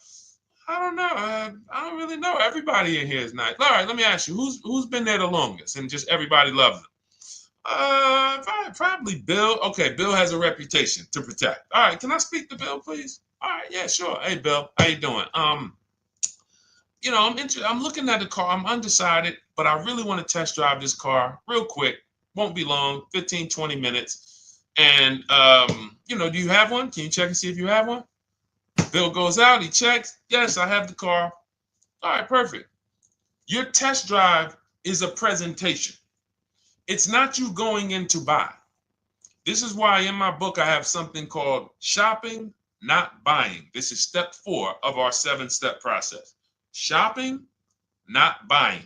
A: don't know. I don't really know. Everybody in here is nice. All right, let me ask you, who's been there the longest? And just everybody loves them. Probably Bill. Okay, Bill has a reputation to protect. All right, can I speak to Bill, please? All right, yeah, sure. Hey, Bill, how you doing? I'm looking at the car. I'm undecided, but I really want to test drive this car real quick. Won't be long, 15, 20 minutes. And do you have one? Can you check and see if you have one? Bill goes out, he checks. Yes, I have the car. All right, perfect. Your test drive is a presentation. It's not you going in to buy. This is why in my book I have something called shopping, not buying. This is step 4 of our 7-step process. Shopping, not buying.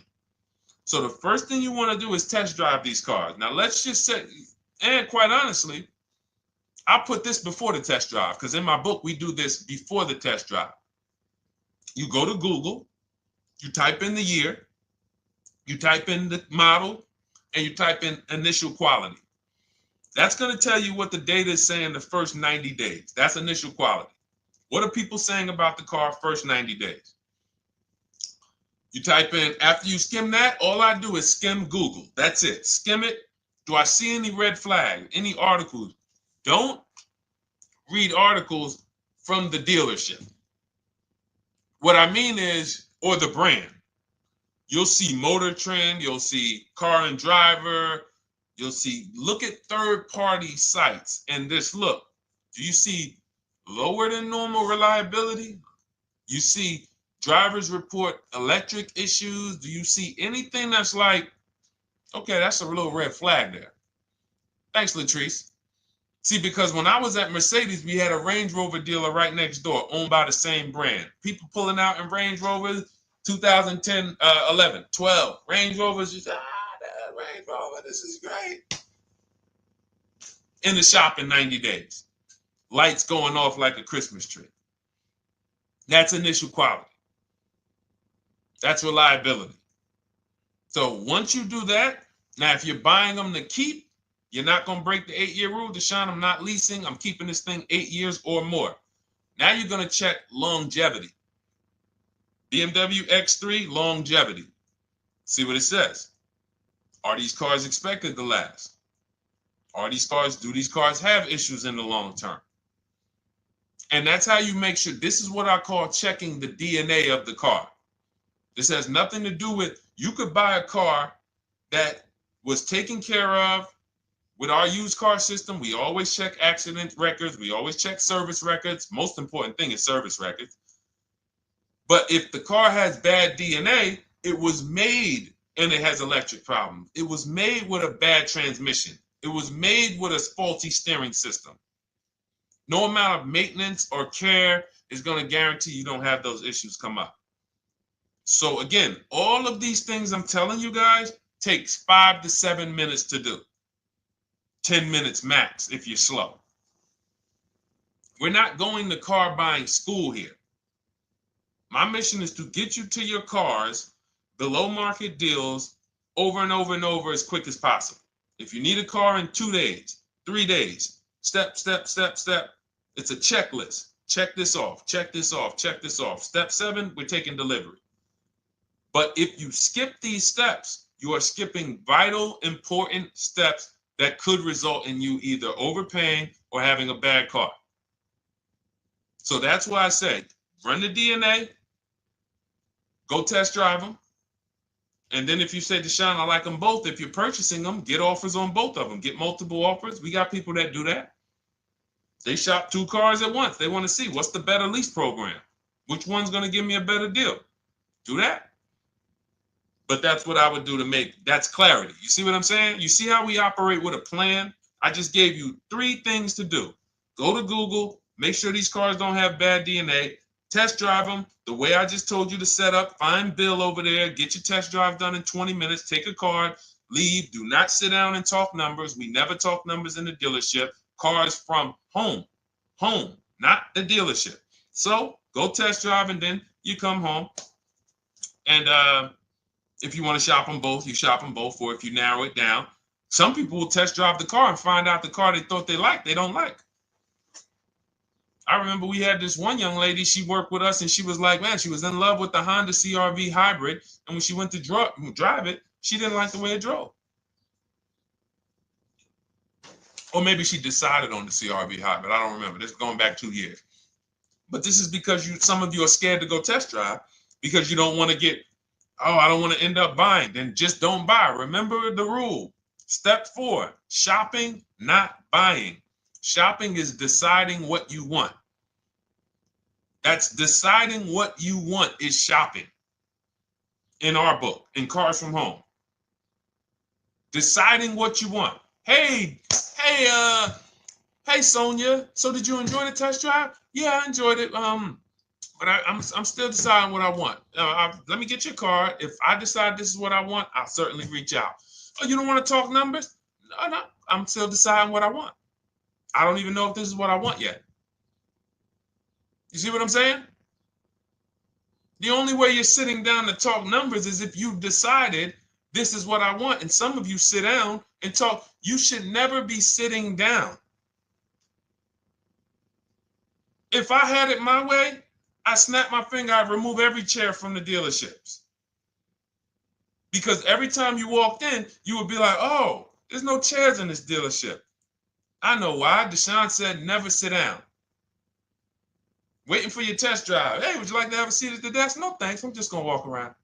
A: So the first thing you want to do is test drive these cars. Now let's just say, and quite honestly, I put this before the test drive because in my book we do this before the test drive. You go to Google, you type in the year, you type in the model, and you type in initial quality. That's going to tell you what the data is saying the first 90 days. That's initial quality. What are people saying about the car first 90 days? You type in, after you skim that, all I do is skim Google. That's it. Skim it. Do I see any red flags, any articles? Don't read articles from the dealership. What I mean is, or the brand. You'll see Motor Trend, you'll see Car and Driver, look at third-party sites and just look. Do you see lower than normal reliability? You see drivers report electric issues? Do you see anything that's like, okay, that's a little red flag there? Thanks, Latrice. See, because when I was at Mercedes, we had a Range Rover dealer right next door owned by the same brand. People pulling out in Range Rovers, 2010, 11, 12. Range Rovers, just, that Range Rover, this is great. In the shop in 90 days. Lights going off like a Christmas tree. That's initial quality. That's reliability. So once you do that, now if you're buying them to keep, you're not going to break the 8-year rule. Deshone, I'm not leasing. I'm keeping this thing 8 years or more. Now you're going to check longevity. BMW X3, longevity. See what it says. Are these cars expected to last? Do these cars have issues in the long term? And that's how you make sure. This is what I call checking the DNA of the car. This has nothing to do with, you could buy a car that was taken care of with our used car system. We always check accident records. We always check service records. Most important thing is service records. But if the car has bad DNA, it was made and it has electric problems. It was made with a bad transmission. It was made with a faulty steering system. No amount of maintenance or care is going to guarantee you don't have those issues come up. So again, all of these things I'm telling you guys takes 5 to 7 minutes to do. 10 minutes max if you're slow. We're not going to car buying school here. My mission is to get you to your cars below market deals over and over and over as quick as possible. If you need a car in 2 days, 3 days, step, step, step, step. It's a checklist. Check this off, check this off, check this off. Step 7, we're taking delivery. But if you skip these steps, you are skipping vital, important steps that could result in you either overpaying or having a bad car. So that's why I say, run the DNA, go test drive them. And then if you say, Deshone, I like them both, if you're purchasing them, get offers on both of them. Get multiple offers. We got people that do that. They shop 2 cars at once. They want to see what's the better lease program. Which one's going to give me a better deal? Do that. But that's what I would do to make, that's clarity. You see what I'm saying? You see how we operate with a plan? I just gave you 3 things to do. Go to Google, make sure these cars don't have bad DNA, test drive them the way I just told you to set up, find Bill over there, get your test drive done in 20 minutes, take a card, leave, do not sit down and talk numbers. We never talk numbers in the dealership. Cars from home, not the dealership. So go test drive and then you come home. And if you want to shop them both, you shop them both. Or if you narrow it down, some people will test drive the car and find out the car they thought they liked, they don't like. I remember we had this one young lady, she worked with us and she was like, man, she was in love with the Honda CR-V hybrid. And when she went to drive it, she didn't like the way it drove. Or maybe she decided on the CR-V hybrid. I don't remember. This is going back 2 years. But this is because some of you are scared to go test drive because you don't want to get, oh, I don't want to end up buying. Then just don't buy. Remember the rule. Step 4, shopping, not buying. Shopping is deciding what you want. That's deciding what you want is shopping. In our book, in Cars from Home. Deciding what you want. Hey, Sonia. So did you enjoy the test drive? Yeah, I enjoyed it. But I'm still deciding what I want. Let me get your card. If I decide this is what I want, I'll certainly reach out. Oh, you don't want to talk numbers? No, I'm still deciding what I want. I don't even know if this is what I want yet. You see what I'm saying? The only way you're sitting down to talk numbers is if you've decided this is what I want. And some of you sit down and talk. You should never be sitting down. If I had it my way, I snap my finger, I'd remove every chair from the dealerships. Because every time you walked in, you would be like, oh, there's no chairs in this dealership. I know why. Deshone said never sit down. Waiting for your test drive. Hey, would you like to have a seat at the desk? No, thanks. I'm just going to walk around.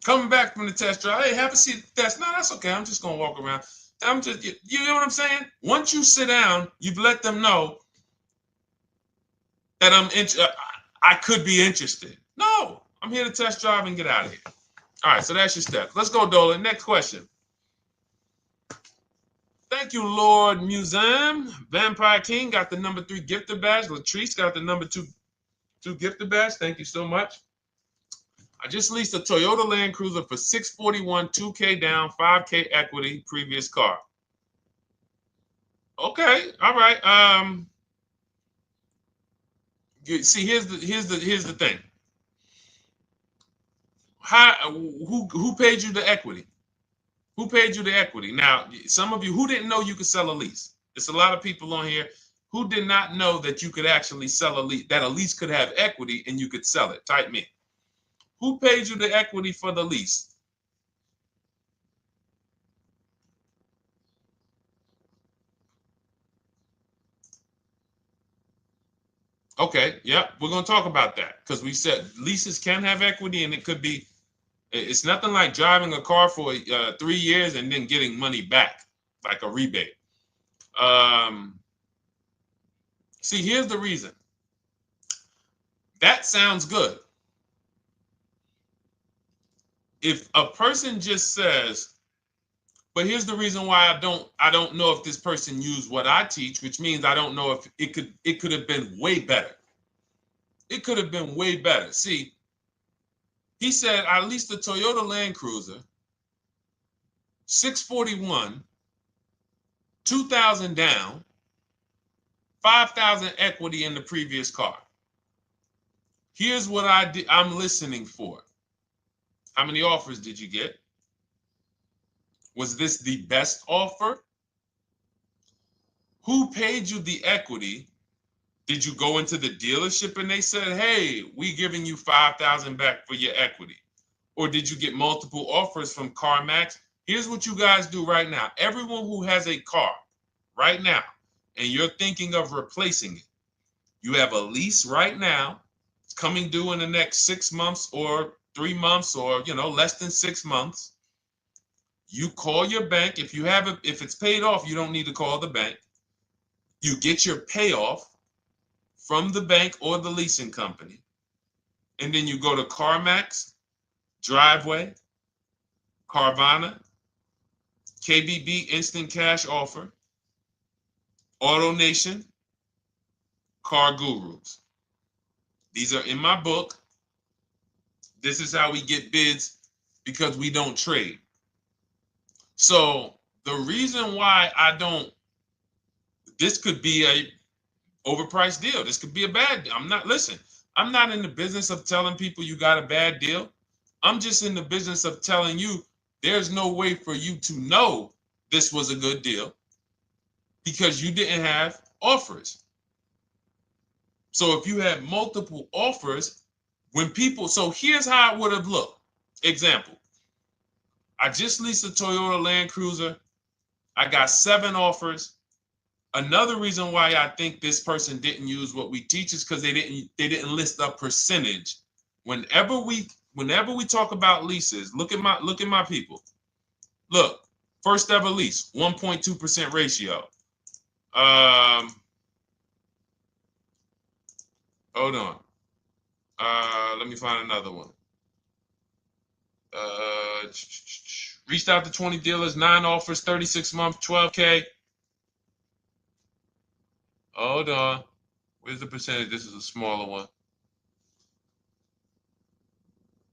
A: Coming back from the test drive. Hey, have a seat at the desk. No, that's okay. I'm just going to walk around. You know what I'm saying? Once you sit down, you've let them know that I could be interested. No, I'm here to test drive and get out of here. All right, so that's your steps. Let's go, Dolan. Next question. Thank you, Lord Museum. Vampire King got the number 3 gifter badge. Latrice got the number 2 gifter badge. Thank you so much. I just leased a Toyota Land Cruiser for $641, $2K down, $5K equity, previous car. Okay, all right. See, here's the thing. Who paid you the equity? Who paid you the equity? Now, some of you who didn't know you could sell a lease. There's a lot of people on here who did not know that you could actually sell a lease, that a lease could have equity and you could sell it. Type me. Who paid you the equity for the lease? Okay, yeah, we're going to talk about that because we said leases can have equity and it could be, it's nothing like driving a car for 3 years and then getting money back, like a rebate. See, here's the reason. That sounds good. If a person just says, But here's the reason why I don't know if this person used what I teach, which means I don't know if it could have been way better. It could have been way better. See, he said I leased a Toyota Land Cruiser, 641, 2,000 down, 5,000 equity in the previous car. Here's what I'm listening for. How many offers did you get? Was this the best offer? Who paid you the equity? Did you go into the dealership and they said, hey, we giving you 5,000 back for your equity? Or did you get multiple offers from CarMax? Here's what you guys do right now. Everyone who has a car right now, and you're thinking of replacing it, you have a lease right now. It's coming due in the next 6 months or 3 months or, less than 6 months. You call your bank. If it's paid off, you don't need to call the bank. You get your payoff from the bank or the leasing company. And then you go to CarMax, Driveway, Carvana, KBB Instant Cash Offer, AutoNation, Car Gurus. These are in my book. This is how we get bids because we don't trade. So the reason why this could be a overpriced deal. This could be a bad deal. I'm not in the business of telling people you got a bad deal. I'm just in the business of telling you there's no way for you to know this was a good deal because you didn't have offers. So if you had multiple offers, so here's how it would have looked. Example, I just leased a Toyota Land Cruiser. I got 7 offers. Another reason why I think this person didn't use what we teach is because they didn't list a percentage. Whenever we talk about leases, look at my people. Look, first ever lease, 1.2% ratio. Hold on. Let me find another one. Reached out to 20 dealers, 9 offers, 36 months, 12K. Hold on. Where's the percentage? This is a smaller one.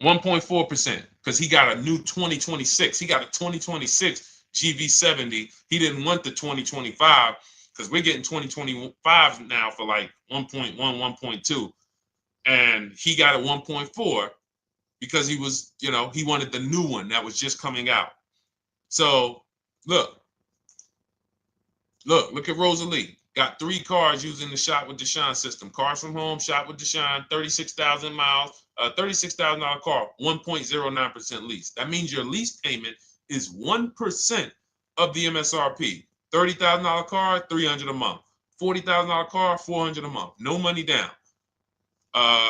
A: 1.4%, because he got a new 2026. He got a 2026 GV70. He didn't want the 2025 because we're getting 2025 now for like 1.1, 1.2. And he got a 1.4 because he was, he wanted the new one that was just coming out. So look at Rosalie. Got 3 cars using the Shop with Deshone system. Cars from home, Shop with Deshone, 36,000 miles, $36,000 car, 1.09% lease. That means your lease payment is 1% of the MSRP. $30,000 car, $300 a month. $40,000 car, $400 a month. No money down.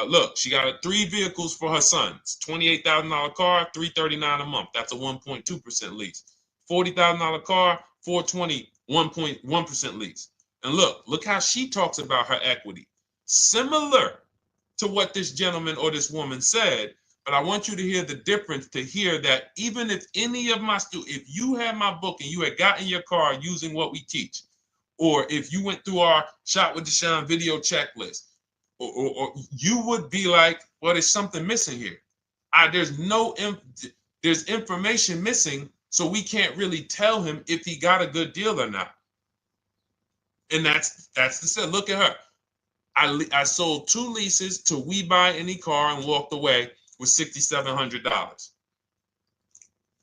A: Look, she got 3 vehicles for her sons. $28,000 car, $339 a month. That's a 1.2% lease. $40,000 car, $420, 1.1% lease. And look how she talks about her equity. Similar to what this gentleman or this woman said, but I want you to hear the difference, to hear that even if any of my students, if you had my book and you had gotten your car using what we teach, or if you went through our Shop with Deshone video checklist, or you would be like, well, there's something missing here. There's information missing, so we can't really tell him if he got a good deal or not. And that's the set. Look at her. I sold 2 leases to We Buy Any Car and walked away with $6,700.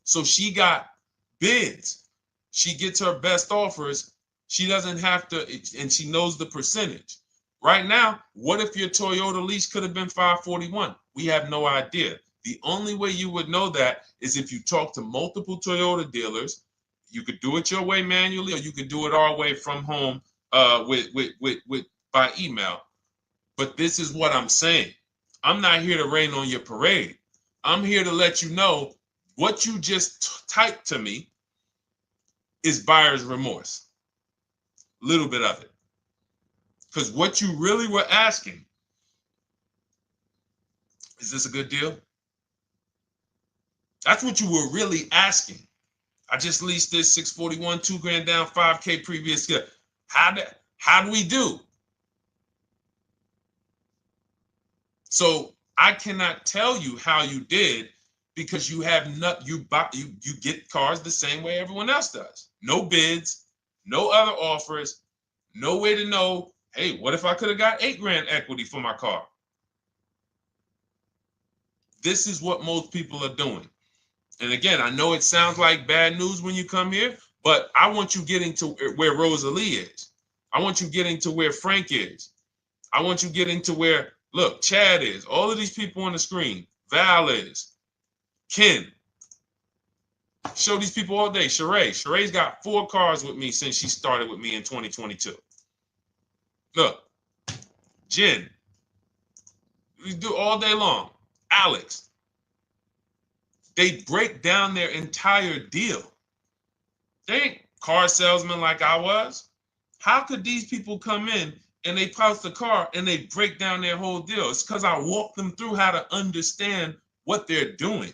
A: So she got bids. She gets her best offers. She doesn't have to, and she knows the percentage. Right now, what if your Toyota lease could have been 541? We have no idea. The only way you would know that is if you talk to multiple Toyota dealers. You could do it your way manually, or you could do it our way from home by email. But this is what I'm saying. I'm not here to rain on your parade. I'm here to let you know what you just typed to me is buyer's remorse. A little bit of it. Because what you really were asking, is this a good deal? That's what you were really asking. I just leased this 641, 2 grand down, 5K previous year. How do we do? So I cannot tell you how you did because you have not you get cars the same way everyone else does. No bids, no other offers, no way to know, hey, what if I could have got 8 grand equity for my car? This is what most people are doing. And again, I know it sounds like bad news when you come here, but I want you getting to where Rosalie is. I want you getting to where Frank is. I want you getting to where, look, Chad is. All of these people on the screen. Val is. Ken. Show these people all day. Sheree. Sheree's got 4 cars with me since she started with me in 2022. Look. Jen. We do all day long. Alex. They break down their entire deal. They ain't car salesmen like I was. How could these people come in and they post the car and they break down their whole deal? It's because I walk them through how to understand what they're doing.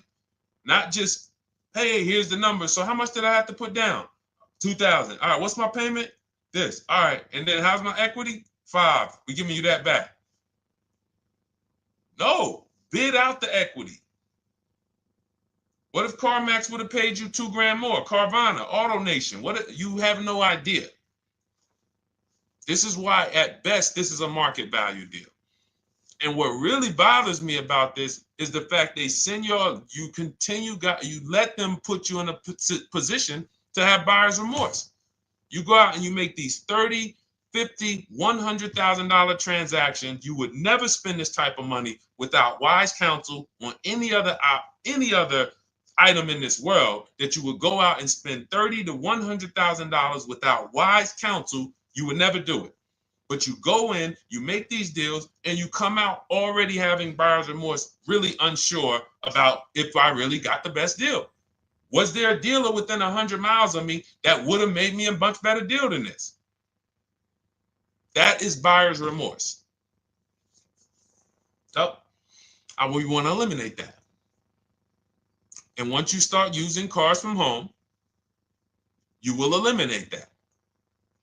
A: Not just, hey, here's the number. So how much did I have to put down? 2,000. All right, what's my payment? This. All right, and then how's my equity? 5. We're giving you that back. No, bid out the equity. What if CarMax would have paid you 2 grand more? Carvana, AutoNation, what? You have no idea. This is why, at best, this is a market value deal. And what really bothers me about this is the fact they send you let them put you in a position to have buyer's remorse. You go out and you make these $30,000, $50,000, $100,000 transactions. You would never spend this type of money without wise counsel on any other item in this world, that you would go out and spend $30,000 to $100,000 without wise counsel. You would never do it. But you go in, you make these deals, and you come out already having buyer's remorse, really unsure about if I really got the best deal. Was there a dealer within 100 miles of me that would have made me a much better deal than this? That is buyer's remorse. So we want to eliminate that. And once you start using cars from home, you will eliminate that.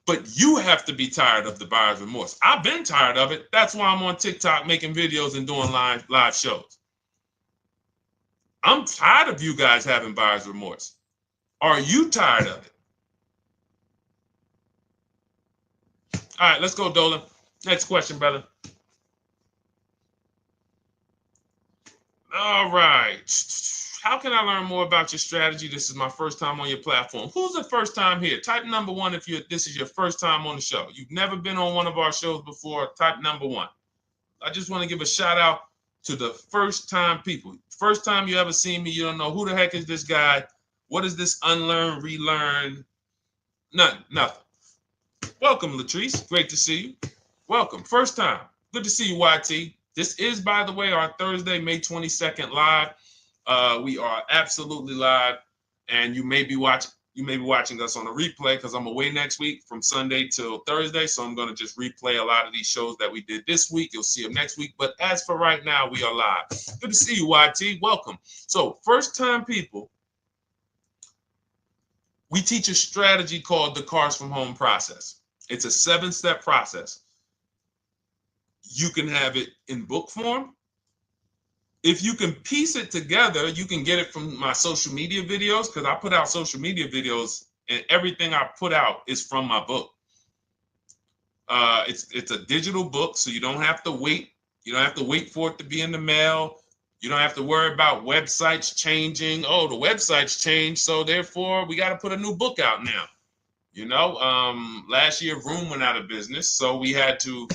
A: But you have to be tired of the buyer's remorse. I've been tired of it. That's why I'm on TikTok making videos and doing live shows. I'm tired of you guys having buyer's remorse. Are you tired of it? All right, let's go, Dolan. Next question, brother. All right. How can I learn more about your strategy? This is my first time on your platform. Who's the first time here? Type number 1 if this is your first time on the show. You've never been on one of our shows before. Type number 1. I just want to give a shout out to the first time people. First time you ever seen me, you don't know who the heck is this guy. What is this unlearn, relearn? Nothing. Welcome, Latrice. Great to see you. Welcome. First time. Good to see you, YT. This is, by the way, our Thursday, May 22nd live. We are absolutely live, and you may be watching us on a replay because I'm away next week from Sunday till Thursday. So I'm going to just replay a lot of these shows that we did this week. You'll see them next week. But as for right now, we are live. Good to see you, YT. Welcome. So first time people, we teach a strategy called the Cars from Home process. It's a 7-step process. You can have it in book form. If you can piece it together, you can get it from my social media videos, because I put out social media videos and everything I put out is from my book. It's a digital book, so you don't have to wait. You don't have to wait for it to be in the mail. You don't have to worry about websites changing. Oh, the website's changed, so therefore we got to put a new book out now. You know, last year Vroom went out of business, so we had to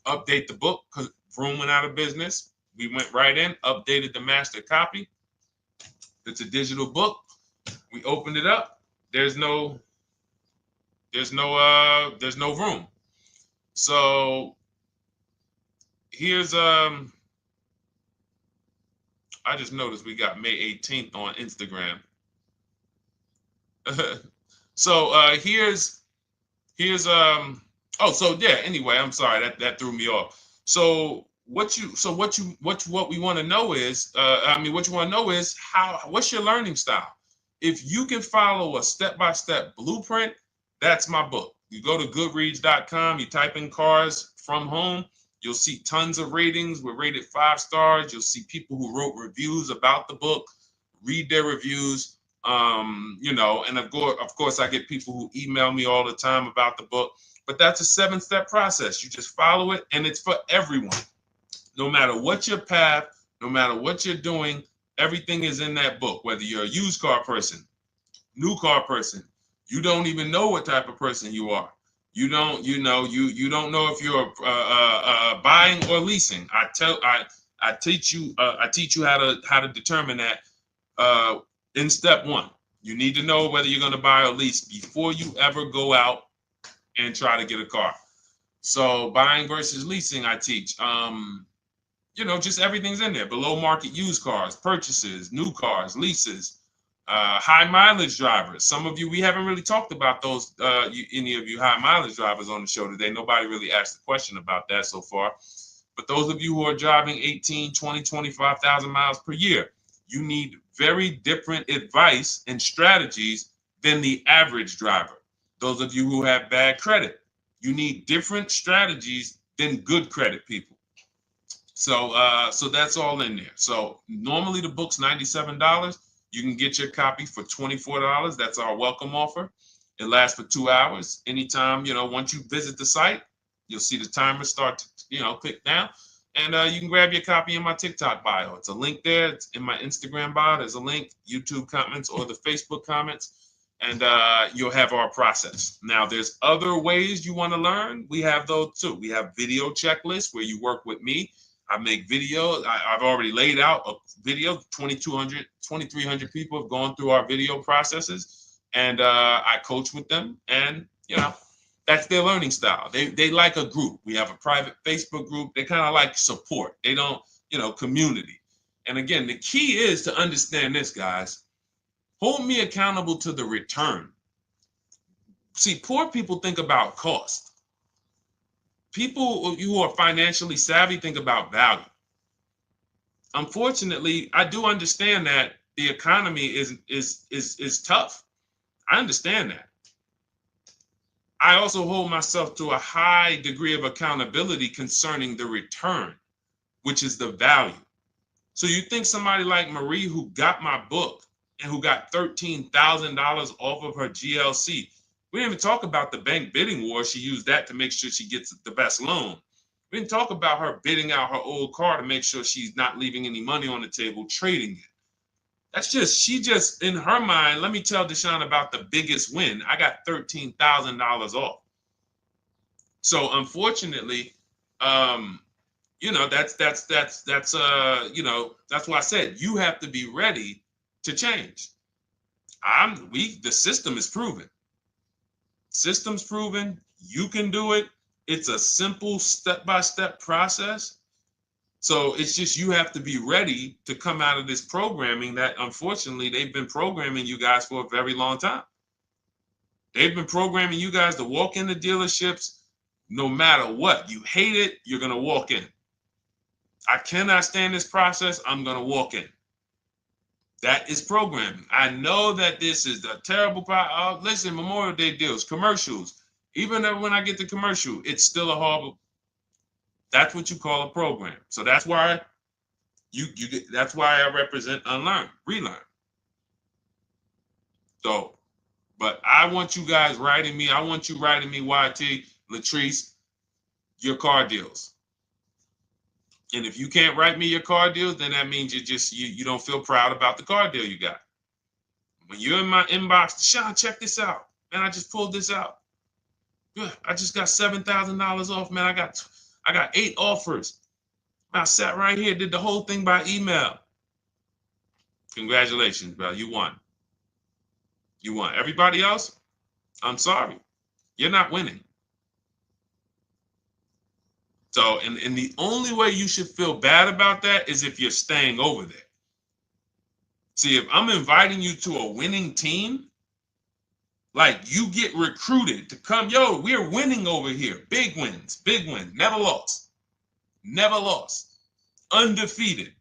A: update the book because Vroom went out of business. We went right in, updated the master copy. It's a digital book. We opened it up. There's no room. So here's I just noticed we got May 18th on Instagram. So here's anyway, I'm sorry, that threw me off. So what we want to know is, what's your learning style? If you can follow a step-by-step blueprint, that's my book. You go to goodreads.com, you type in cars from home, you'll see tons of ratings. We're rated 5 stars. You'll see people who wrote reviews about the book, read their reviews. And of course, I get people who email me all the time about the book. But that's a 7-step process. You just follow it, and it's for everyone. No matter what your path, no matter what you're doing, everything is in that book. Whether you're a used car person, new car person, you don't even know what type of person you are. You don't know if you're buying or leasing. I teach you how to determine that in step 1. You need to know whether you're going to buy or lease before you ever go out and try to get a car. So buying versus leasing, I teach. Just everything's in there. Below market used cars, purchases, new cars, leases, high mileage drivers. Some of you, we haven't really talked about those, any of you high mileage drivers on the show today. Nobody really asked a question about that so far. But those of you who are driving 18, 20, 25,000 miles per year, you need very different advice and strategies than the average driver. Those of you who have bad credit, you need different strategies than good credit people. So that's all in there. So normally the book's $97. You can get your copy for $24. That's our welcome offer. It lasts for 2 hours. Anytime, once you visit the site, you'll see the timer start to, click down. And you can grab your copy in my TikTok bio. It's a link there. It's in my Instagram bio. There's a link, YouTube comments or the Facebook comments. And you'll have our process. Now, there's other ways you want to learn. We have those too. We have video checklists where you work with me. I make videos. I've already laid out a video. 2,300 people have gone through our video processes, and I coach with them. And that's their learning style. They like a group. We have a private Facebook group. They kind of like support. They don't, community. And again, the key is to understand this, guys. Hold me accountable to the return. See, poor people think about cost. People who are financially savvy think about value. Unfortunately, I do understand that the economy is tough. I understand that. I also hold myself to a high degree of accountability concerning the return, which is the value. So you think somebody like Marie, who got my book and who got $13,000 off of her GLC, we didn't even talk about the bank bidding war. She used that to make sure she gets the best loan. We didn't talk about her bidding out her old car to make sure she's not leaving any money on the table, trading it. She just, in her mind, let me tell Deshone about the biggest win. I got $13,000 off. So unfortunately, that's why I said you have to be ready to change. The system is proven. System's proven. You can do it. It's a simple step-by-step process. So it's just you have to be ready to come out of this programming that unfortunately they've been programming you guys for a very long time. They've been programming you guys to walk into dealerships no matter what. You hate it, you're going to walk in. I cannot stand this process, I'm going to walk in. That is programming. I know that this is a terrible problem. Listen, Memorial Day deals, commercials. Even when I get the commercial, it's still a horrible. That's what you call a program. So that's why that's why I represent unlearn, relearn. So, but I want you guys writing me. I want you writing me, YT, Latrice, your car deals. And if you can't write me your car deals, then that means you don't feel proud about the car deal you got. When you're in my inbox, Deshone, check this out. Man, I just pulled this out. I just got $7,000 off, man. I got 8 offers. I sat right here, did the whole thing by email. Congratulations, bro. You won. You won. Everybody else, I'm sorry. You're not winning. So, and the only way you should feel bad about that is if you're staying over there. See, if I'm inviting you to a winning team, like you get recruited to come, yo, we're winning over here. Big wins, never lost. Never lost. Undefeated.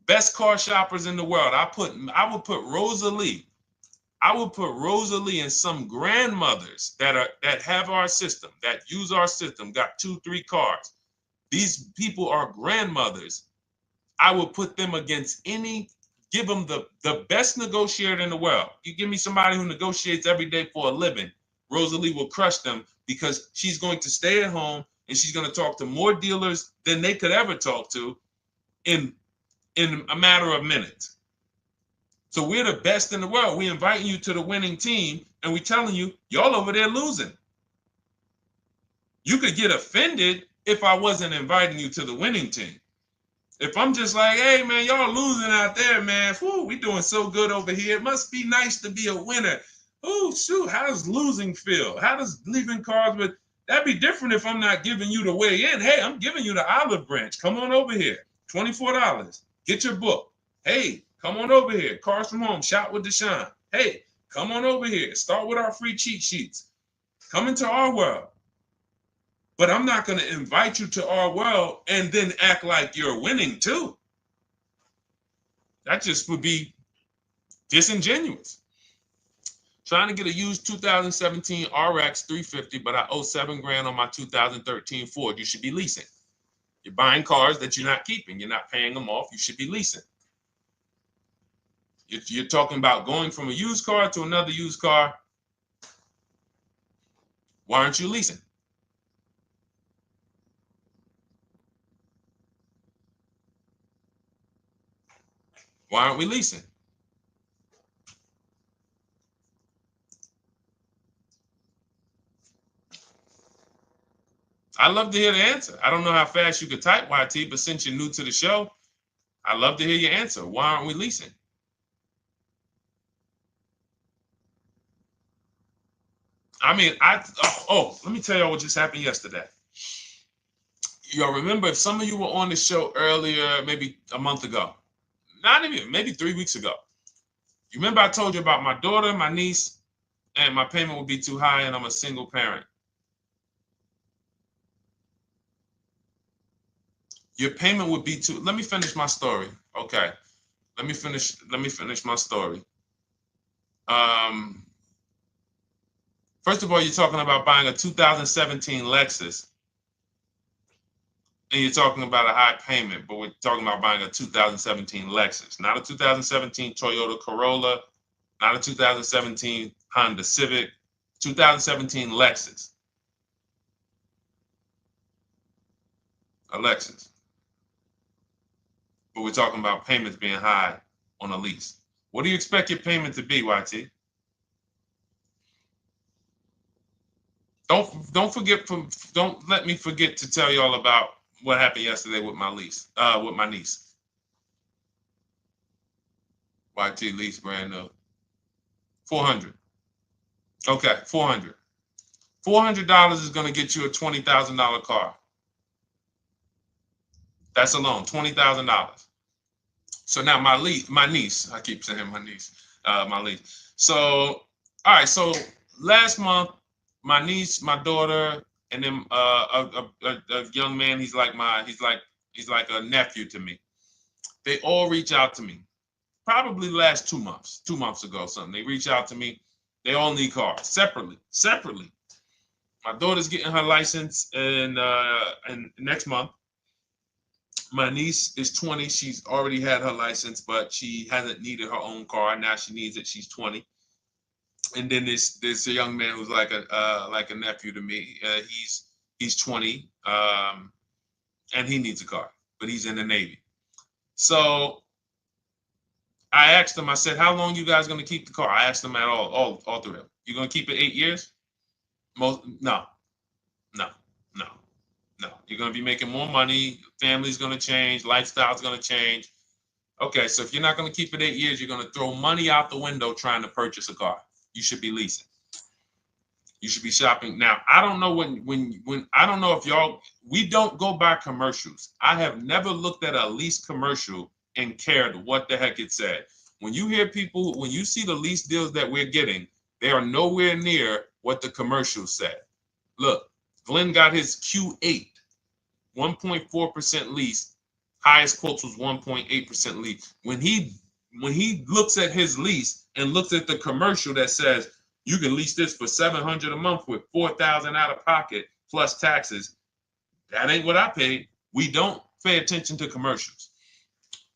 A: Best car shoppers in the world. I would put Rosalie I will put Rosalie and some grandmothers that have our system, that use our system, got 2-3 cars. These people are grandmothers. I will put them against give them the best negotiator in the world. You give me somebody who negotiates every day for a living, Rosalie will crush them because she's going to stay at home and she's going to talk to more dealers than they could ever talk to in a matter of minutes. So we're the best in the world. We inviting you to the winning team and we telling you, y'all over there losing. You could get offended if I wasn't inviting you to the winning team. If I'm just like, hey, man, y'all losing out there, man. Whew, we doing so good over here. It must be nice to be a winner. Oh, shoot, how does losing feel? How does leaving cards with... That'd be different if I'm not giving you the way in. Hey, I'm giving you the olive branch. Come on over here. $24. Get your book. Hey, come on over here. Cars from home. Shop with Deshone. Hey, come on over here. Start with our free cheat sheets. Come into our world. But I'm not going to invite you to our world and then act like you're winning too. That just would be disingenuous. Trying to get a used 2017 RX 350, but I owe $7,000 on my 2013 Ford. You should be leasing. You're buying cars that you're not keeping. You're not paying them off. You should be leasing. You're talking about going from a used car to another used car. Why aren't you leasing? Why aren't we leasing? I'd love to hear the answer. I don't know how fast you could type, YT, but since you're new to the show, I'd love to hear your answer. Why aren't we leasing? I mean, let me tell y'all what just happened yesterday. Y'all remember, if some of you were on the show earlier, maybe a month ago, not even, maybe 3 weeks ago. You remember I told you about my daughter, my niece, and my payment would be too high and I'm a single parent. Your payment would be too, let me finish my story. Okay. Let me finish my story. First of all, you're talking about buying a 2017 Lexus. And you're talking about a high payment, but we're talking about buying a 2017 Lexus, not a 2017 Toyota Corolla, not a 2017 Honda Civic, 2017 Lexus. A Lexus. But we're talking about payments being high on a lease. What do you expect your payment to be, YT? Don't let me forget to tell y'all about what happened yesterday with my niece. YT lease brand new. $400. Okay, $400. $400 is going to get you a $20,000 car. That's alone, $20,000. So now my niece, I keep saying my niece, my lease. So, all right, so last month, my niece, my daughter, and then a young man, he's like a nephew to me. They all reach out to me. Probably last 2 months ago, something. They reach out to me. They all need cars separately. My daughter's getting her license in next month. My niece is 20. She's already had her license, but she hasn't needed her own car. Now she needs it. She's 20. And then there's a young man who's like a nephew to me. He's 20, and he needs a car, but he's in the Navy. So I asked them. I said, "How long you guys gonna keep the car?" I asked them at all three of them. You gonna keep it 8 years? No. You're gonna be making more money. Family's gonna change. Lifestyle's gonna change. Okay, so if you're not gonna keep it 8 years, you're gonna throw money out the window trying to purchase a car. You should be leasing. You should be shopping. Now, I don't know when I don't know if we don't go by commercials. I have never looked at a lease commercial and cared what the heck it said. When you see the lease deals that we're getting, they are nowhere near what the commercial said. Look, Glenn got his Q8, 1.4% lease. Highest quotes was 1.8% lease. When he when he looks at his lease and looks at the commercial that says you can lease this for $700 a month with $4,000 out of pocket plus taxes, that ain't what I paid. We don't pay attention to commercials.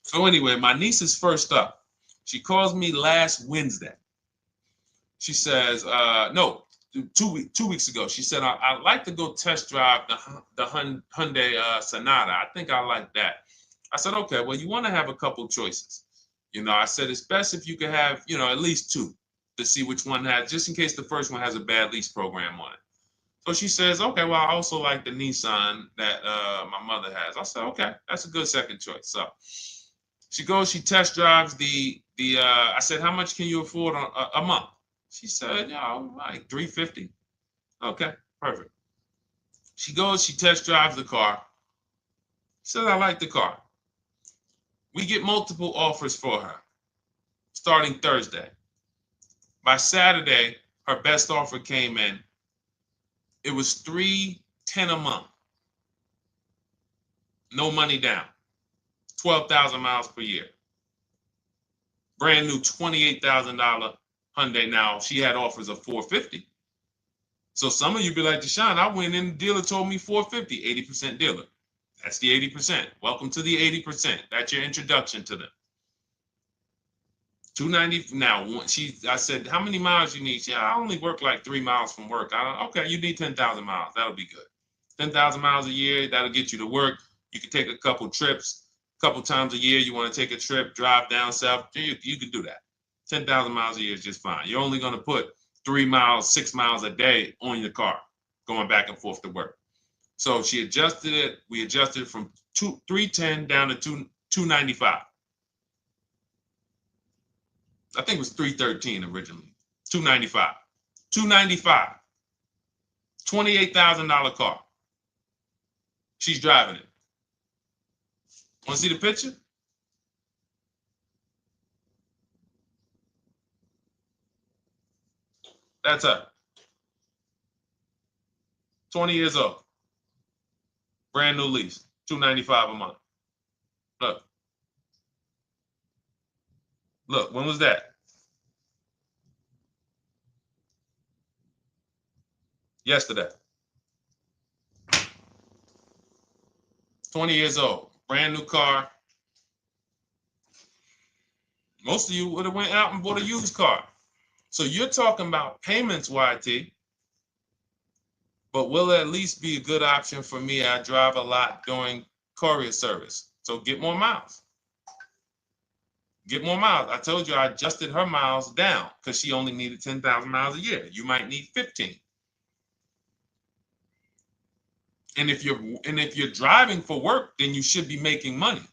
A: So anyway, my niece is first up. She calls me last Wednesday. She says, no, 2 weeks ago. She said, I'd like to go test drive the Hyundai Sonata. I think I like that. I said, okay, well, you want to have a couple choices. I said, it's best if you could have, at least two to see which one has, just in case the first one has a bad lease program on it. So she says, okay, well, I also like the Nissan that my mother has. I said, okay, that's a good second choice. So she goes, she test drives I said, how much can you afford a month? She said, like $350. Okay, perfect. She goes, she test drives the car. She says, I like the car. We get multiple offers for her starting Thursday. By Saturday, her best offer came in. It was $310 a month. No money down. 12,000 miles per year. Brand new $28,000 Hyundai. Now, she had offers of $450. So some of you be like, Deshone, I went in, the dealer told me $450, 80% dealer. That's the 80%. Welcome to the 80%. That's your introduction to them. $290. Now, I said, how many miles you need? She said, I only work like 3 miles from work. Okay, you need 10,000 miles. That'll be good. 10,000 miles a year, that'll get you to work. You can take a couple trips, a couple times a year. You want to take a trip, drive down south, you can do that. 10,000 miles a year is just fine. You're only going to put 3 miles, 6 miles a day on your car, going back and forth to work. So she adjusted it. We adjusted it from 310 down to 295. I think it was 313 originally. 295. 295. $28,000 car. She's driving it. Want to see the picture? That's her. 20 years old. Brand new lease. $295 a month. Look. Look, when was that? Yesterday. 20 years old. Brand new car. Most of you would have went out and bought a used car. So you're talking about payments, YT. But will it at least be a good option for me? I drive a lot during courier service. So get more miles. Get more miles. I told you I adjusted her miles down because she only needed 10,000 miles a year. You might need 15. And if you're driving for work, then you should be making money.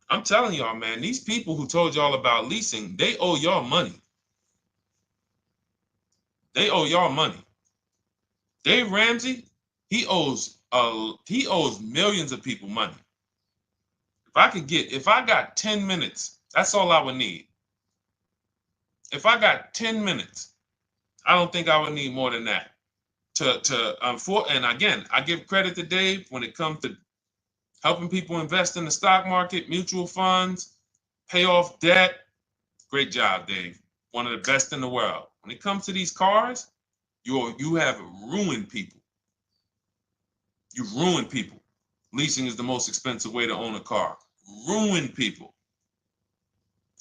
A: I'm telling y'all, man, these people who told y'all about leasing, they owe y'all money. They owe y'all money. Dave Ramsey, he owes millions of people money. If I got 10 minutes, that's all I would need. If I got 10 minutes, I don't think I would need more than that. And again, I give credit to Dave when it comes to helping people invest in the stock market, mutual funds, pay off debt. Great job, Dave. One of the best in the world. When it comes to these cars, you have ruined people. You've ruined people. Leasing is the most expensive way to own a car. Ruined people.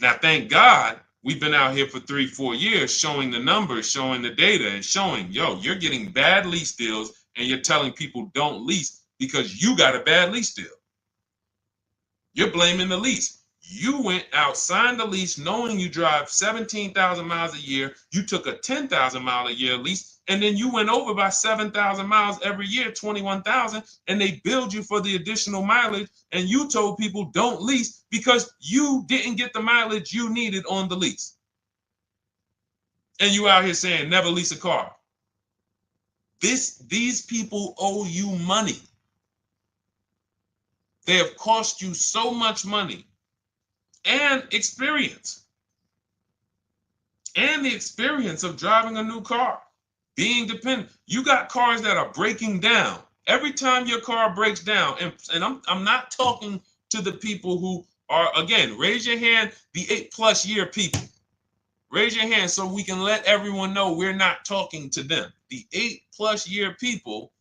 A: Now, thank God, we've been out here for 3-4 years showing the numbers, showing the data, and showing, you're getting bad lease deals, and you're telling people don't lease because you got a bad lease deal. You're blaming the lease. You went out, signed the lease, knowing you drive 17,000 miles a year. You took a 10,000 mile a year lease, and then you went over by 7,000 miles every year, 21,000, and they billed you for the additional mileage, and you told people don't lease because you didn't get the mileage you needed on the lease. And you out here saying never lease a car. These people owe you money. They have cost you so much money and experience. And the experience of driving a new car, being dependent. You got cars that are breaking down. Every time your car breaks down, and I'm not talking to the people who Or again, raise your hand, the 8+ year people. Raise your hand so we can let everyone know we're not talking to them. The 8+ year people,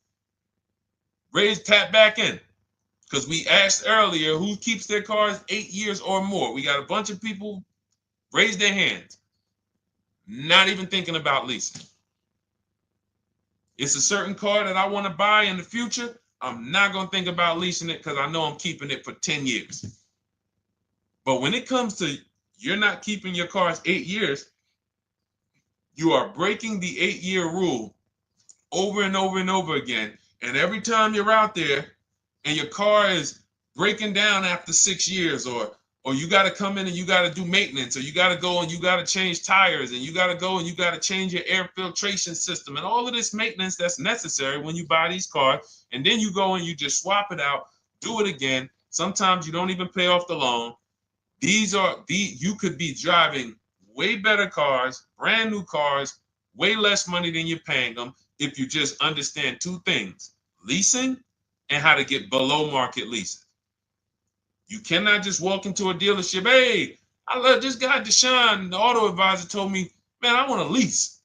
A: tap back in. Because we asked earlier who keeps their cars 8 years or more. We got a bunch of people raise their hands. Not even thinking about leasing. It's a certain car that I want to buy in the future. I'm not going to think about leasing it because I know I'm keeping it for 10 years. But when it comes to you're not keeping your cars 8 years, you are breaking the 8-year rule over and over and over again. And every time you're out there and your car is breaking down after 6 years, or you got to come in and you got to do maintenance, or you got to go and you got to change tires, and you got to go and you got to change your air filtration system, and all of this maintenance that's necessary when you buy these cars, and then you go and you just swap it out, do it again. Sometimes you don't even pay off the loan. You could be driving way better cars, brand new cars, way less money than you're paying them if you just understand 2 things: leasing and how to get below market leasing. You cannot just walk into a dealership. Hey, I love this guy, Deshone, the auto advisor, told me, man, I want to lease.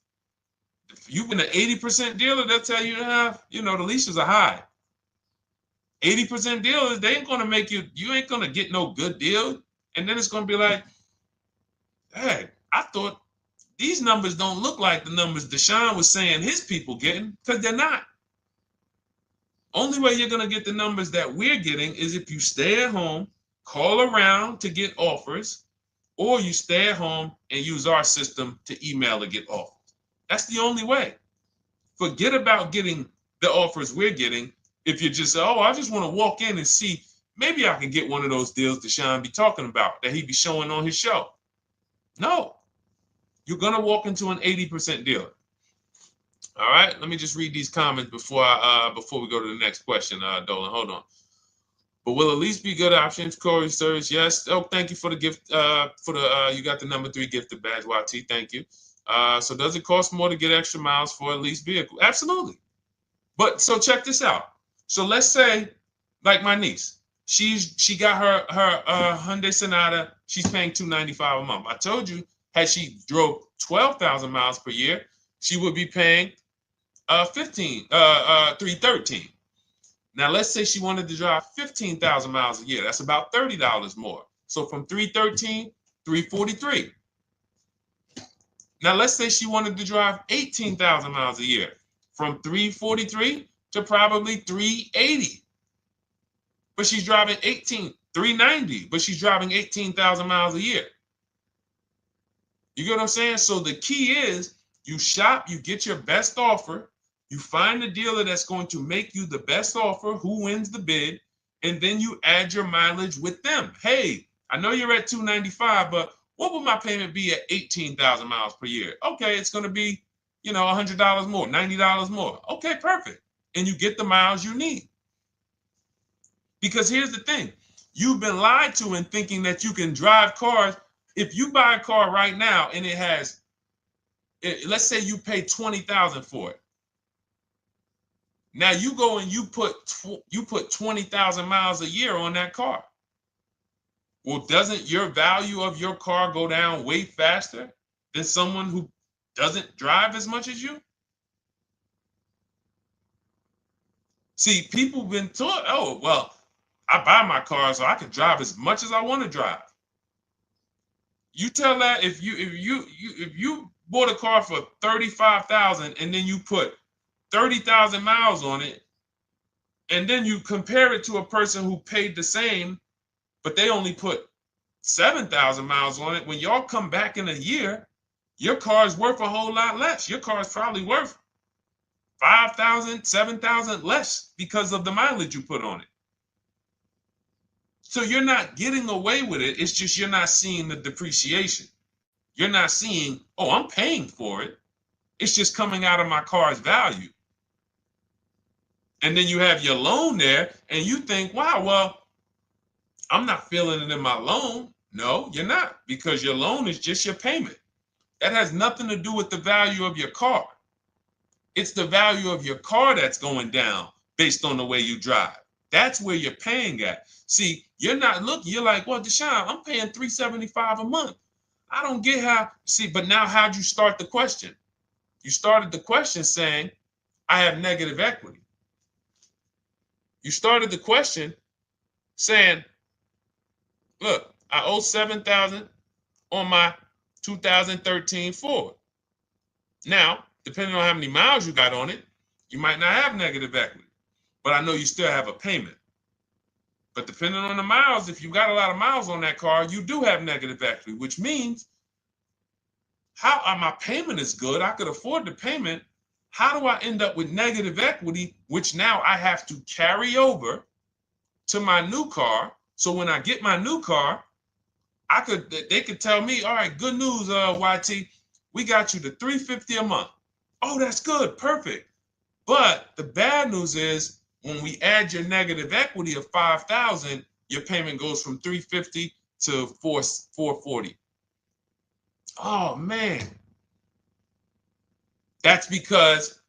A: If you've been an 80% dealer, they'll tell you, the leases are high. 80% dealers, they ain't going to make you ain't going to get no good deal. And then it's going to be like, hey, I thought these numbers don't look like the numbers Deshone was saying his people getting, because they're not. Only way you're going to get the numbers that we're getting is if you stay at home, call around to get offers, or you stay at home and use our system to email to get offers. That's the only way. Forget about getting the offers we're getting. If you just say, oh, I just want to walk in and see, maybe I can get one of those deals Deshone be talking about that he be showing on his show. No, you're going to walk into an 80% dealer. All right, let me just read these comments before we go to the next question, Dolan. Hold on. But will a lease be good options? Corey Sturge, yes. Oh, thank you for the gift. You got the number 3 gifted badge, YT. Thank you. So does it cost more to get extra miles for a leased vehicle? Absolutely. But so check this out. So let's say, like my niece, she got her Hyundai Sonata. She's paying $295 a month. I told you, had she drove 12,000 miles per year, she would be paying $313. Now let's say she wanted to drive 15,000 miles a year. That's about $30 more. So from $313, $343. Now let's say she wanted to drive 18,000 miles a year, from $343 to probably $380. But she's driving $390, but she's driving 18,000 miles a year. You get what I'm saying? So the key is you shop, you get your best offer, you find the dealer that's going to make you the best offer, who wins the bid, and then you add your mileage with them. Hey, I know you're at $295, but what would my payment be at 18,000 miles per year? Okay, it's going to be, $100 more, $90 more. Okay, perfect. And you get the miles you need. Because here's the thing. You've been lied to in thinking that you can drive cars. If you buy a car right now and it has, let's say you pay $20,000 for it. Now you go and you put 20,000 miles a year on that car. Well, doesn't your value of your car go down way faster than someone who doesn't drive as much as you? See, people have been taught, oh, well, I buy my car so I can drive as much as I want to drive. You tell that if you bought a car for $35,000 and then you put 30,000 miles on it, and then you compare it to a person who paid the same, but they only put 7,000 miles on it. When y'all come back in a year, your car is worth a whole lot less. Your car is probably worth 5,000, 7,000 less because of the mileage you put on it. So you're not getting away with it. It's just you're not seeing the depreciation. You're not seeing, oh, I'm paying for it. It's just coming out of my car's value. And then you have your loan there and you think, wow, well, I'm not feeling it in my loan. No, you're not, because your loan is just your payment. That has nothing to do with the value of your car. It's the value of your car that's going down based on the way you drive. That's where you're paying at. See, you're not looking, you're like, well, Deshone, I'm paying $375 a month. I don't get how, see, but now how'd you start the question? You started the question saying, I have negative equity. You started the question saying, look, I owe $7,000 on my 2013 Ford. Now, depending on how many miles you got on it, you might not have negative equity, but I know you still have a payment. But depending on the miles, if you got a lot of miles on that car, you do have negative equity, which means my payment is good. I could afford the payment. How do I end up with negative equity, which now I have to carry over to my new car? So when I get my new car, they could tell me, all right, good news, YT, we got you to $350 a month. Oh, that's good, perfect. But the bad news is when we add your negative equity of $5,000, your payment goes from $350 to $440. Oh man, that's because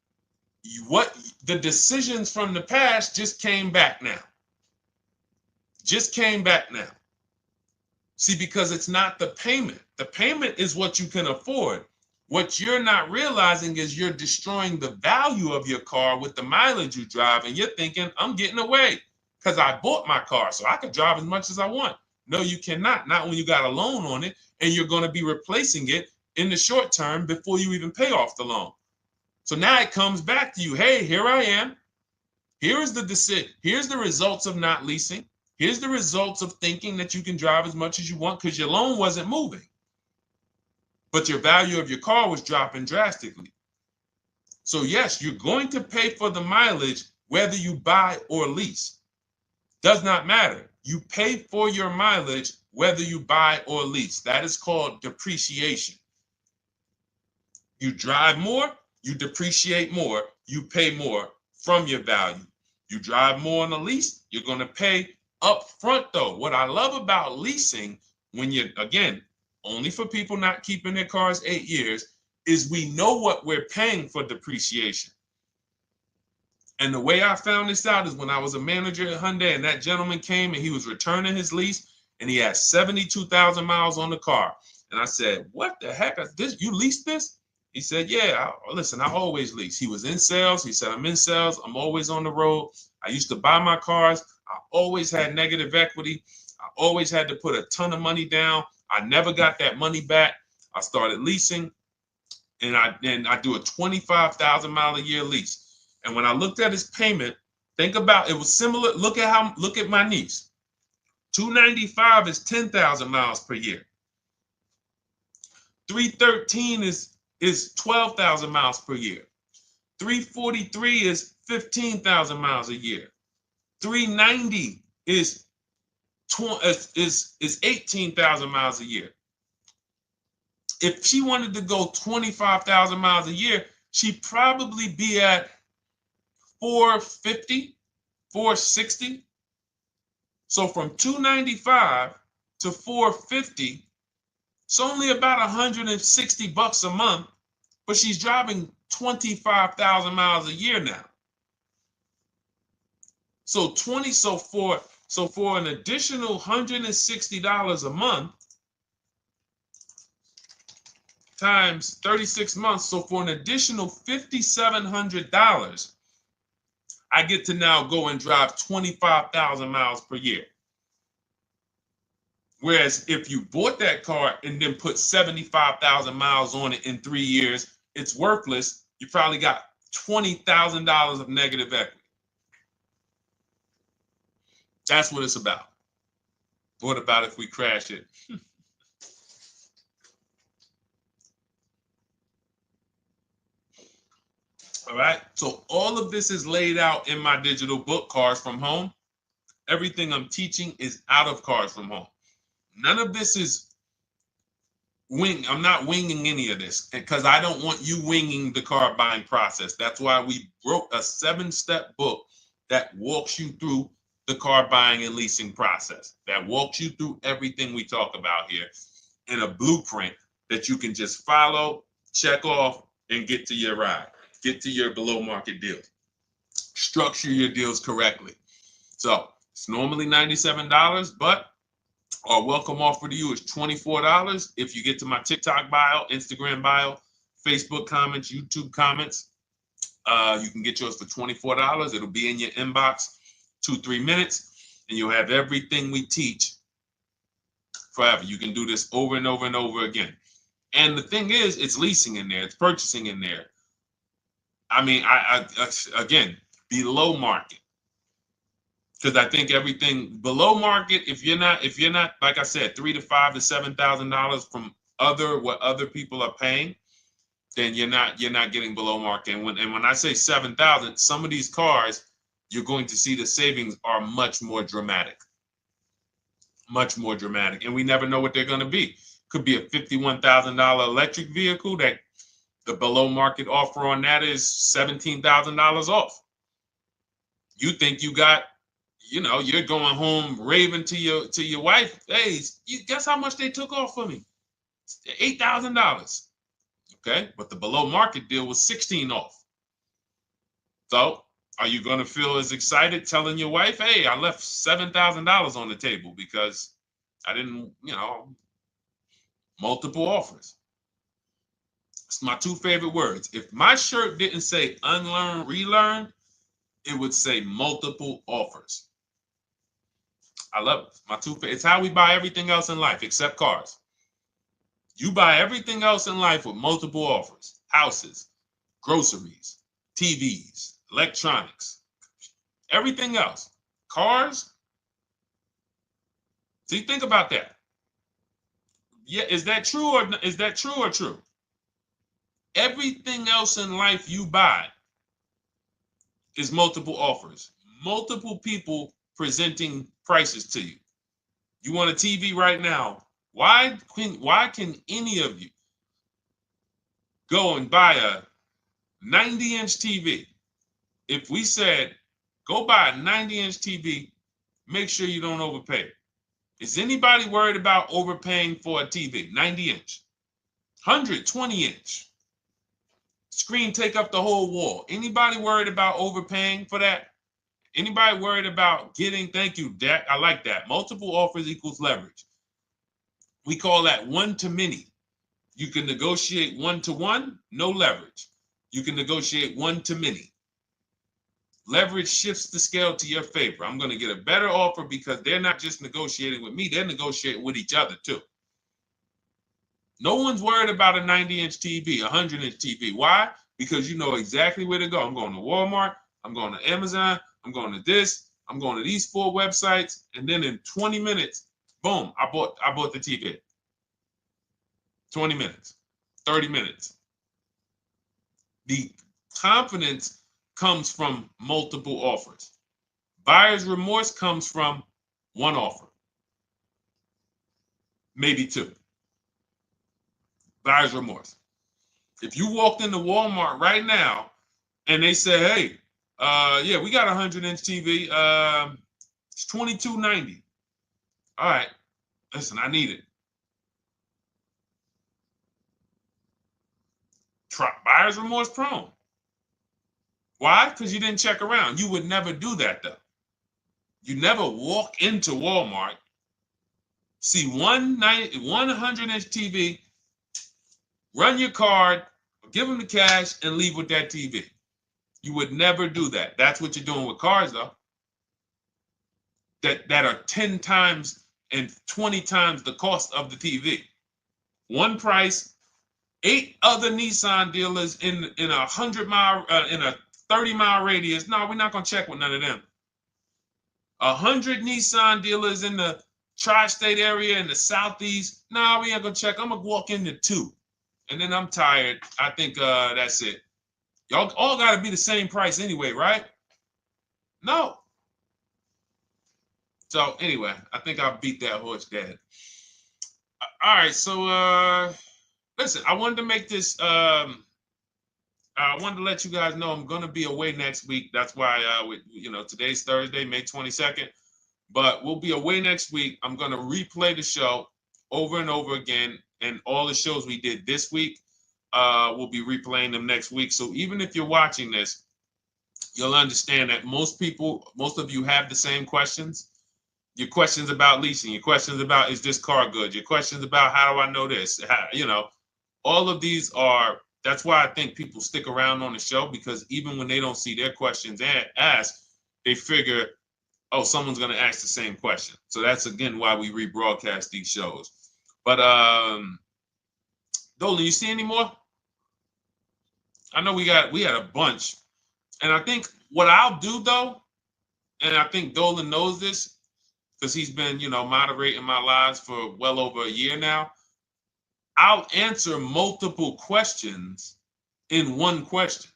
A: the decisions from the past just came back now. Just came back now. See, because it's not the payment. The payment is what you can afford. What you're not realizing is you're destroying the value of your car with the mileage you drive, and you're thinking, I'm getting away because I bought my car, so I can drive as much as I want. No, you cannot. Not when you got a loan on it, and you're going to be replacing it in the short term before you even pay off the loan. So now it comes back to you. Hey, here I am. Here's the decision. Here's the results of not leasing. Here's the results of thinking that you can drive as much as you want because your loan wasn't moving. But your value of your car was dropping drastically. So yes, you're going to pay for the mileage whether you buy or lease. Does not matter. You pay for your mileage whether you buy or lease. That is called depreciation. You drive more, you depreciate more, you pay more from your value. You drive more on a lease, you're going to pay up front though. What I love about leasing, when you're, again, only for people not keeping their cars 8 years, is we know what we're paying for depreciation. And the way I found this out is when I was a manager at Hyundai and that gentleman came and he was returning his lease and he had 72,000 miles on the car. And I said, what the heck? You leased this? He said, yeah, listen, I always lease. He was in sales. He said, I'm in sales. I'm always on the road. I used to buy my cars. I always had negative equity. I always had to put a ton of money down. I never got that money back. I started leasing, and I do a 25,000 mile a year lease. And when I looked at his payment, think about it was similar. Look at my niece. 295 is 10,000 miles per year. 313 is 12,000 miles per year. 343 is 15,000 miles a year. 390 is 18,000 miles a year. If she wanted to go 25,000 miles a year, she'd probably be at 450, 460. So from 295 to 450, it's only about 160 bucks a month, but she's driving 25,000 miles a year now. So for an additional $160 a month times 36 months, so for an additional $5,700, I get to now go and drive 25,000 miles per year. Whereas if you bought that car and then put 75,000 miles on it in 3 years, it's worthless. You probably got $20,000 of negative equity. That's what it's about. What about if we crash it? All right. So all of this is laid out in my digital book, Cars from Home. Everything I'm teaching is out of Cars from Home. None of this is I'm not winging any of this because I don't want you winging the car buying process. That's why we wrote a 7-step book that walks you through the car buying and leasing process, that walks you through everything we talk about here in a blueprint that you can just follow, check off, and get to your ride, get to your below market deals, structure your deals correctly. So it's normally $97, but our welcome offer to you is $24 if you get to my TikTok bio, Instagram bio, Facebook comments, YouTube comments. You can get yours for $24. It'll be in your inbox 2-3 minutes, and you'll have everything we teach forever. You can do this over and over and over again. And the thing is, it's leasing in there, it's purchasing in there. I mean, I again, below market. Because I think everything below market, if you're not, like I said, $3,000 to $5,000 to $7,000 from what other people are paying, then you're not getting below market. And when I say 7,000, some of these cars, you're going to see the savings are much more dramatic. Much more dramatic. And we never know what they're going to be. Could be a $51,000 electric vehicle that the below market offer on that is $17,000 off. You think you got, you're going home raving to your wife. Hey, you guess how much they took off for me? $8,000. Okay, but the below market deal was 16 off. So are you going to feel as excited telling your wife, hey, I left $7,000 on the table because I didn't, multiple offers. It's my two favorite words. If my shirt didn't say unlearn, relearn, it would say multiple offers. I love it. My two favorite. It's how we buy everything else in life except cars. You buy everything else in life with multiple offers. Houses, groceries, TVs, electronics, everything else. Cars. See, think about that. Yeah, is that true or true? Everything else in life you buy is multiple offers. Multiple people presenting prices to you. You want a TV right now. Why can any of you go and buy a 90-inch TV? If we said, go buy a 90-inch TV, make sure you don't overpay. Is anybody worried about overpaying for a TV? 90-inch, 120-inch. Screen take up the whole wall. Anybody worried about overpaying for that? Anybody worried about getting, thank you, Dak, I like that. Multiple offers equals leverage. We call that one to many. You can negotiate 1-to-1, no leverage. You can negotiate 1-to-many. Leverage shifts the scale to your favor. I'm going to get a better offer because they're not just negotiating with me, they're negotiating with each other too. No one's worried about a 90-inch TV, a 100-inch TV. Why? Because you know exactly where to go. I'm going to Walmart, I'm going to Amazon, I'm going to this, I'm going to these 4 websites, and then in 20 minutes, boom, I bought the TV. 20 minutes, 30 minutes. The confidence comes from multiple offers. Buyer's remorse comes from one offer, maybe 2. Buyer's remorse. If you walked into Walmart right now and they say, hey, yeah, we got a 100-inch TV. It's $22.90. All right, listen, I need it. Buyer's remorse prone. Why? Because you didn't check around. You would never do that, though. You never walk into Walmart, see one 100-inch TV, run your card, give them the cash, and leave with that TV. You would never do that. That's what you're doing with cars, though. That are 10 times and 20 times the cost of the TV. One price, 8 other Nissan dealers in a 100-mile, in a 30-mile radius. No, we're not going to check with none of them. 100 Nissan dealers in the tri-state area in the southeast. No, we ain't going to check. I'm going to walk into 2. And then I'm tired. I think that's it. Y'all all got to be the same price anyway, right? No. So anyway, I think I beat that horse dead. All right, so listen, I wanted to make this, I wanted to let you guys know I'm going to be away next week. That's why, today's Thursday, May 22nd, but we'll be away next week. I'm going to replay the show over and over again, and all the shows we did this week, we'll be replaying them next week. So even if you're watching this, you'll understand that most of you have the same questions. Your questions about leasing, your questions about, is this car good? Your questions about, how do I know this? All of these are, that's why I think people stick around on the show, because even when they don't see their questions asked, they figure, oh, someone's going to ask the same question. So that's, again, why we rebroadcast these shows. But Dolan, you see any more? I know we had a bunch. And I think what I'll do, though, and I think Dolan knows this because he's been, moderating my lives for well over a year now, I'll answer multiple questions in one question.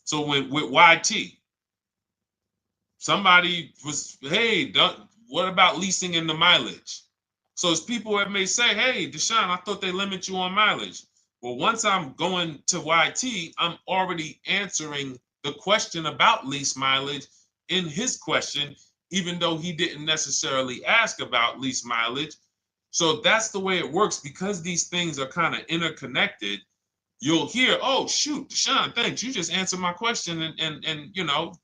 A: So with YT, somebody was, hey, what about leasing in the mileage? So it's people that may say, hey, Deshone, I thought they limit you on mileage. Well, once I'm going to YT, I'm already answering the question about lease mileage in his question, even though he didn't necessarily ask about lease mileage. So that's the way it works. Because these things are kind of interconnected, you'll hear, oh, shoot, Deshone, thanks. You just answered my question. And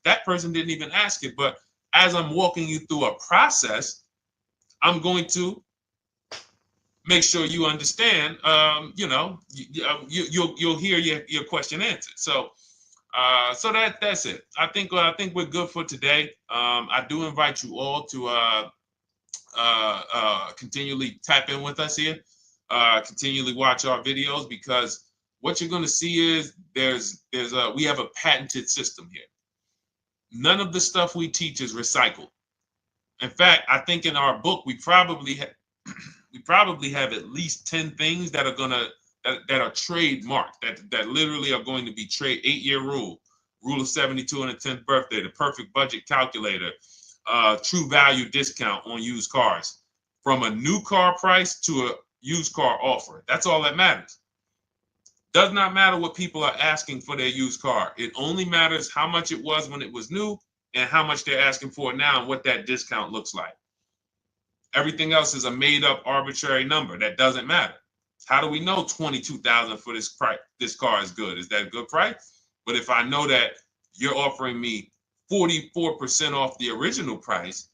A: that person didn't even ask it. But as I'm walking you through a process, I'm going to make sure you understand, you'll hear your question answered. So that's it. I think we're good for today. I do invite you all to continually tap in with us here, continually watch our videos, because what you're going to see is we have a patented system here. None of the stuff we teach is recycled. In fact, I think in our book we probably have at least 10 things that are trademarked, that literally are going to be 8-year rule of 72 on the 10th birthday, the perfect budget calculator, true value discount on used cars, from a new car price to a used car offer. That's all that matters. Does not matter what people are asking for their used car. It only matters how much it was when it was new and how much they're asking for it now and what that discount looks like. Everything else is a made up arbitrary number that doesn't matter. How do we know $22,000 for this price? This car is good. Is that a good price? But if I know that you're offering me 44% off the original price,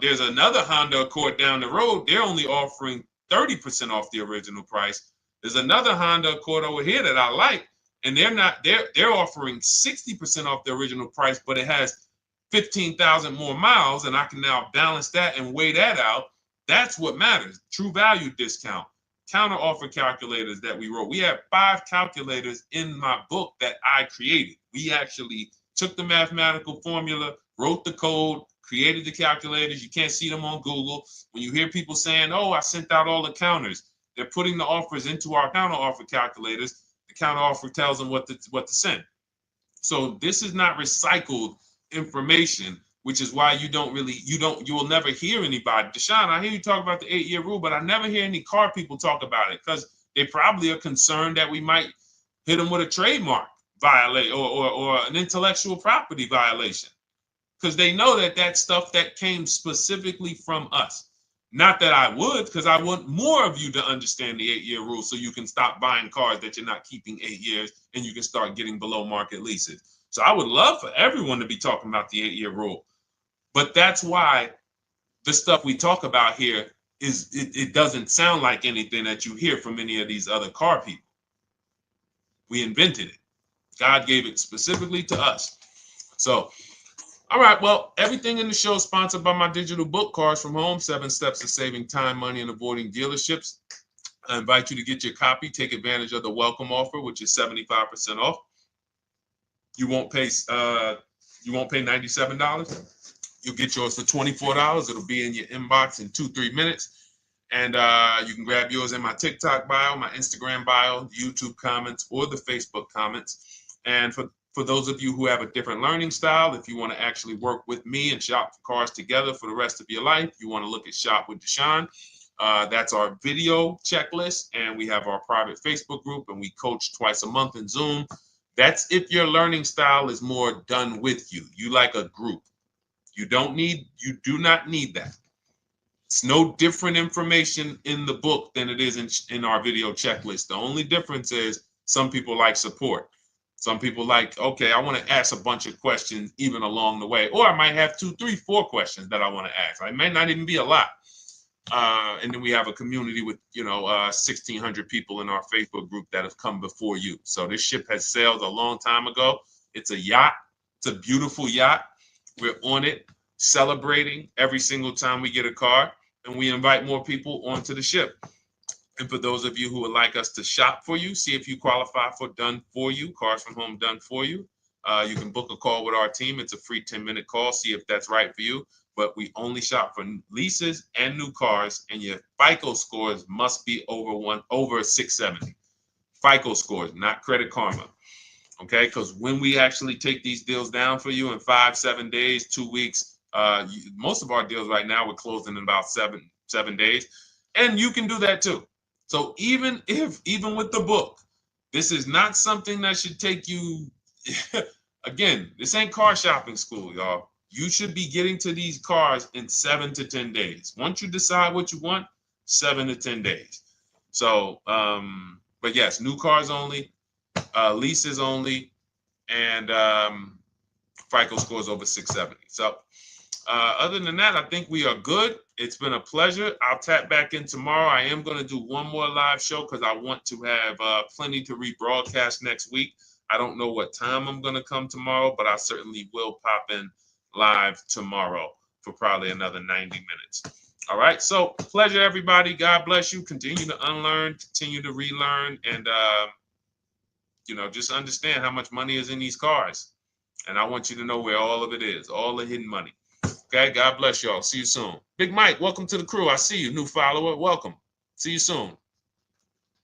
A: there's another Honda Accord down the road. They're only offering 30% off the original price. There's another Honda Accord over here that I like, and they're offering 60% off the original price, but it has 15,000 more miles, and I can now balance that and weigh that out. That's what matters. True value discount, counter offer calculators that we wrote. We have 5 calculators in my book that I created. We actually took the mathematical formula, wrote the code, created the calculators. You can't see them on Google. When you hear people saying, oh, I sent out all the counters, they're putting the offers into our counter offer calculators. The counter offer tells them what to send. So this is not recycled information, which is why you will never hear anybody. Deshone, I hear you talk about the 8-year rule, but I never hear any car people talk about it, because they probably are concerned that we might hit them with a trademark violation or an intellectual property violation, because they know that stuff that came specifically from us. Not that I would, because I want more of you to understand the 8-year rule, so you can stop buying cars that you're not keeping 8 years and you can start getting below market leases. So I would love for everyone to be talking about the 8-year rule. But that's why the stuff we talk about here it doesn't sound like anything that you hear from any of these other car people. We invented it. God gave it specifically to us. So, all right, well, everything in the show is sponsored by my digital book, Cars from Home, 7 Steps to Saving Time, Money, and Avoiding Dealerships. I invite you to get your copy. Take advantage of the welcome offer, which is 75% off. You won't pay $97. You'll get yours for $24. It'll be in your inbox in 2-3 minutes. And you can grab yours in my TikTok bio, my Instagram bio, YouTube comments, or the Facebook comments. And for those of you who have a different learning style, if you want to actually work with me and shop for cars together for the rest of your life, you want to look at Shop with Deshone. That's our video checklist. And we have our private Facebook group, and we coach twice a month in Zoom. That's if your learning style is more done with you. You like a group. You do not need that. It's no different information in the book than it is in our video checklist. The only difference is some people like support. Some people like, okay, I want to ask a bunch of questions even along the way, or I might have 2, 3, 4 questions that I want to ask. It may not even be a lot. And then we have a community with 1,600 people in our Facebook group that have come before you. So this ship has sailed a long time ago. It's a yacht. It's a beautiful yacht. We're on it, celebrating every single time we get a car, and we invite more people onto the ship. And for those of you who would like us to shop for you, see if you qualify for Done For You, Cars from Home Done For You. You can book a call with our team. It's a free 10-minute call. See if that's right for you. But we only shop for leases and new cars, and your FICO scores must be over 670. FICO scores, not Credit Karma. Okay, because when we actually take these deals down for you in 5, 7 days, 2 weeks, most of our deals right now we're closing in about seven days, and you can do that too. So even with the book, this is not something that should take you. Again, this ain't car shopping school, y'all. You should be getting to these cars in 7 to 10 days. Once you decide what you want, 7 to 10 days. So, but yes, new cars only, leases only, and FICO scores over 670. So other than that, I think we are good. It's been a pleasure. I'll tap back in tomorrow. I am going to do one more live show because I want to have plenty to rebroadcast next week. I don't know what time I'm going to come tomorrow, but I certainly will pop in live tomorrow for probably another 90 minutes. All right. So pleasure, everybody. God bless you. Continue to unlearn, continue to relearn, and just understand how much money is in these cars. And I want you to know where all of it is, all the hidden money. Okay, God bless y'all. See you soon. Big Mike, welcome to the crew. I see you, new follower. Welcome. See you soon.